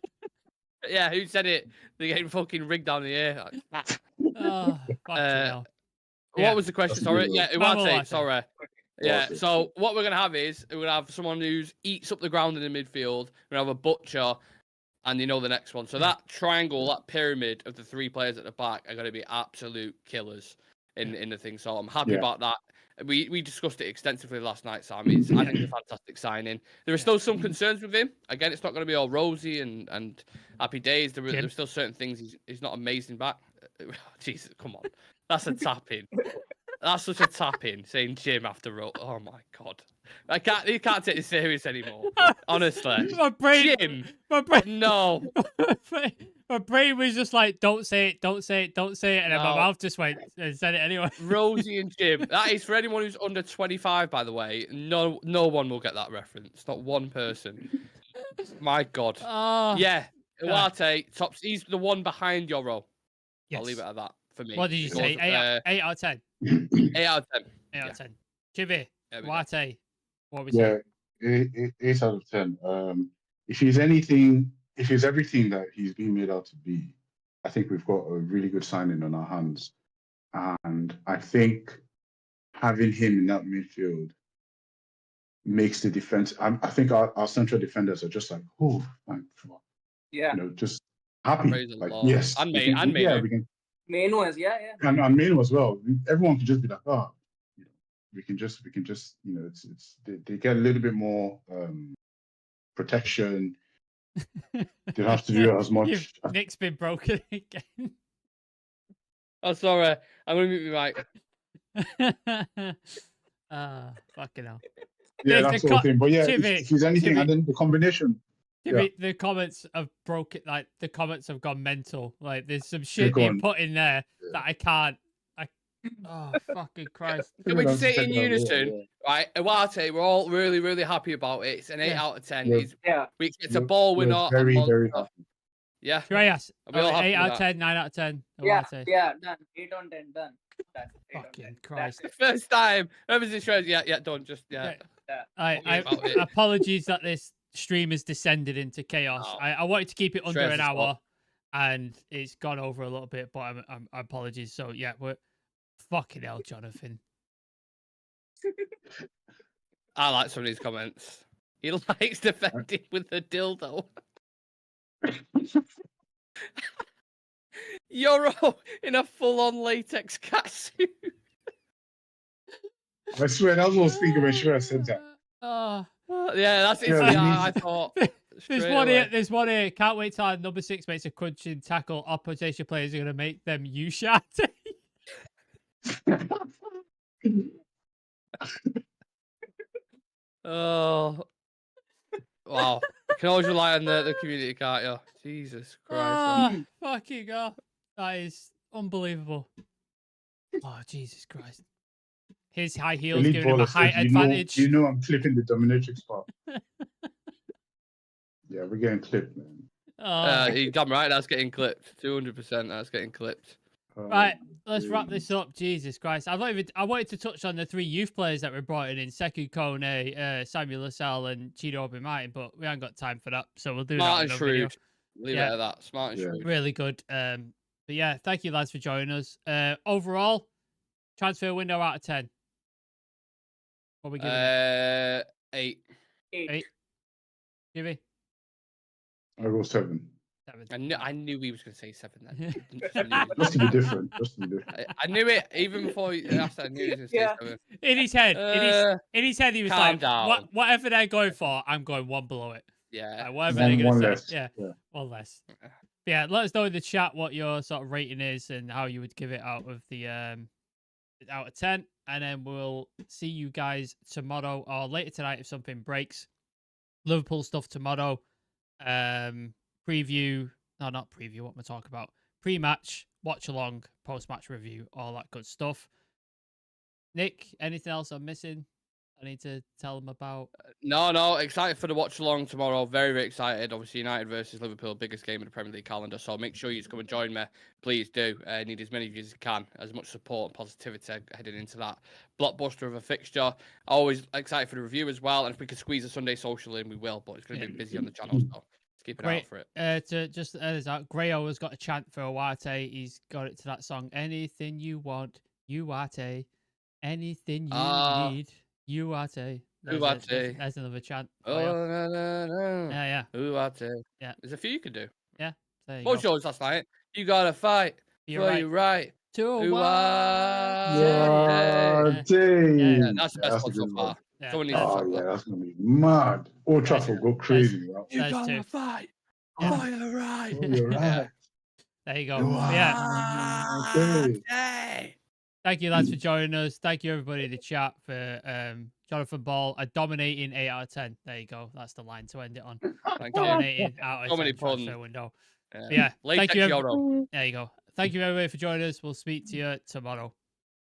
Yeah, who said it? They're getting fucking rigged down the air. Oh, fucking hell. What Yeah. was the question? That's Sorry. good. Yeah, Manuel Ugarte. Ugarte. Sorry. Yeah. Awesome. So what we're gonna have is we're gonna have someone who eats up the ground in the midfield. We're gonna have a butcher, and the next one. So that triangle, that pyramid of the three players at the back are gonna be absolute killers in the thing. So I'm happy Yeah. about that. We discussed it extensively last night, Sam. I think it's a fantastic signing. There are still some concerns with him. Again, it's not going to be all rosy and happy days. There are still certain things he's not amazing back. Jesus, come on, that's a tap in. That's such a tap in saying Jim after roll. Oh my god, you can't take this serious anymore. Honestly, My brain, Jim, my brain, no. my brain was just like, don't say it, don't say it, don't say it. And then my No. mouth just went and said it anyway. Rosie and Jim. That is for anyone who's under 25, by the way. No one will get that reference. Not one person. My God. Oh, Yeah, Ugarte, tops. He's the one behind your role. yes. I'll leave it at that for me. What did you say? Because, 8 out of 10. 8 out of 10. 8 out of 10. Chivy, There we go. Ugarte, what we Yeah, say? 8 out of 10. If he's anything, if he's everything that he's been made out to be, I think we've got a really good signing on our hands. And I think having him in that midfield makes the defense. I think our central defenders are just like, oh, thank God. Yeah. Just happy. Praise the Like, Lord. yes, And we me, can- and me. yeah, we can, Menu as yeah. and Manu as well. Everyone can just be like, oh, we can just, it's they get a little bit more protection. They don't have to do as much. Nick's been broken again. Oh, sorry. I'm going to mute my mic. Fucking hell. Yeah, There's that the sort of thing. But yeah, Chivy, if there's anything, Chivy. and then the combination. Chivy, the comments have broken, like, the comments have gone mental. Like, there's some shit They're being gone. put in there that I can't. Oh, fucking Christ. Can we just say Take in it over, unison, right? Ugarte, we're all really, really happy about it. It's an 8 Yeah. out of 10. Yeah. Yeah. We expect a ball We're winner. very, and very monster. happy. Yeah. Shreyas, Are we all happy 8 out with of that? 10, 9 out of 10. Yeah. Ugarte. Yeah. Done. 8 on 10. Done. 8 on 10. Fucking Christ. First time. Whoever's in Shreyas, yeah, done. Just, yeah. I about it. apologies that this stream has descended into chaos. Oh. I wanted to keep it under Stress an is hour, what? and it's gone over a little bit. But I'm apologies. So yeah, we're fucking hell, Jonathan. I like some of these comments. He likes defending with the dildo. Euro in a full-on latex catsuit. I swear, that was what I was thinking when Shura said that. Yeah, that's it. Yeah, Yeah, I thought. There's straight one here. away. There's one here. Can't wait till number 6 makes a crunching tackle. Opposition players are gonna make them you shot. Oh, wow! You can always rely on the community, can't you? Jesus Christ! man. Fucking god, that is unbelievable. Oh Jesus Christ! His high heels Elite giving him a baller height said, advantage. You know I'm clipping the dominatrix part. Yeah, we're getting clipped, man. He's damn right. That's getting clipped. 200%. That's getting clipped. Right, let's wrap please. this up. Jesus Christ. I wanted to touch on the 3 youth players that were brought in Sekou Kone, Samuel Lassalle, and Chido Obi Martin, but we haven't got time for that. So we'll do Martin that in another video. Shrews. Leave Yeah. it at that. Smart and Yeah. shrewd. Really good. But yeah, thank you lads for joining us. Overall, transfer window out of 10. What are we giving it? 8. 8. Jimmy? I go 7. 7. I knew he was going to say 7 then. I knew it. Just to be different. Just to be different. I knew it even before he asked. I knew he was going to say Yeah. 7. In his head, in his head, he was calm like, down. whatever they're going for, I'm going one below it. Yeah. Like, whatever they're One going to less. say. Yeah, Yeah. one less. But yeah, let us know in the chat what your sort of rating is and how you would give it out of the out of 10. And then we'll see you guys tomorrow or later tonight if something breaks. Liverpool stuff tomorrow. Preview. No, not preview. What am I talking about? Pre-match, watch along, post-match review, all that good stuff. Nick, anything else I'm missing? I need to tell them about. No, excited for the watch along tomorrow. Very, very excited. Obviously, United versus Liverpool, biggest game of the Premier League calendar. So make sure you come and join me. Please do. Need as many of you as you can. As much support and positivity heading into that blockbuster of a fixture. Always excited for the review as well. And if we could squeeze a Sunday social in, we will. But it's going to be busy on the channel, so let's keep an eye out for it. To just Grayo has got a chant for Uwate. He's got it to that song. Anything you want, Uwate. Anything you need. Uwate. There's another chant. Oh, no. Yeah. Uwate. Yeah. There's a few you could do. Yeah. There you What was go. yours last night? You gotta fight You're for right. your right. To Uwate. Yeah. That's the best one so far. Yeah. Someone needs to Oh, talk yeah, about. that's going to be mad. Old Trafford go crazy. Right? You That's gotta two. fight Yeah. for your right. Oh, you're Yeah. right. There you go. Yeah. Okay. Thank you, lads, for joining us. Thank you, everybody in the chat for Jonathan Ball, a dominating 8 out of 10. There you go. That's the line to end it on. Thank you. Dominating out of So 10 many transfer puns. window. Yeah. Yeah. Latex Thank you. Euro. There you go. Thank you, everybody, for joining us. We'll speak to you tomorrow.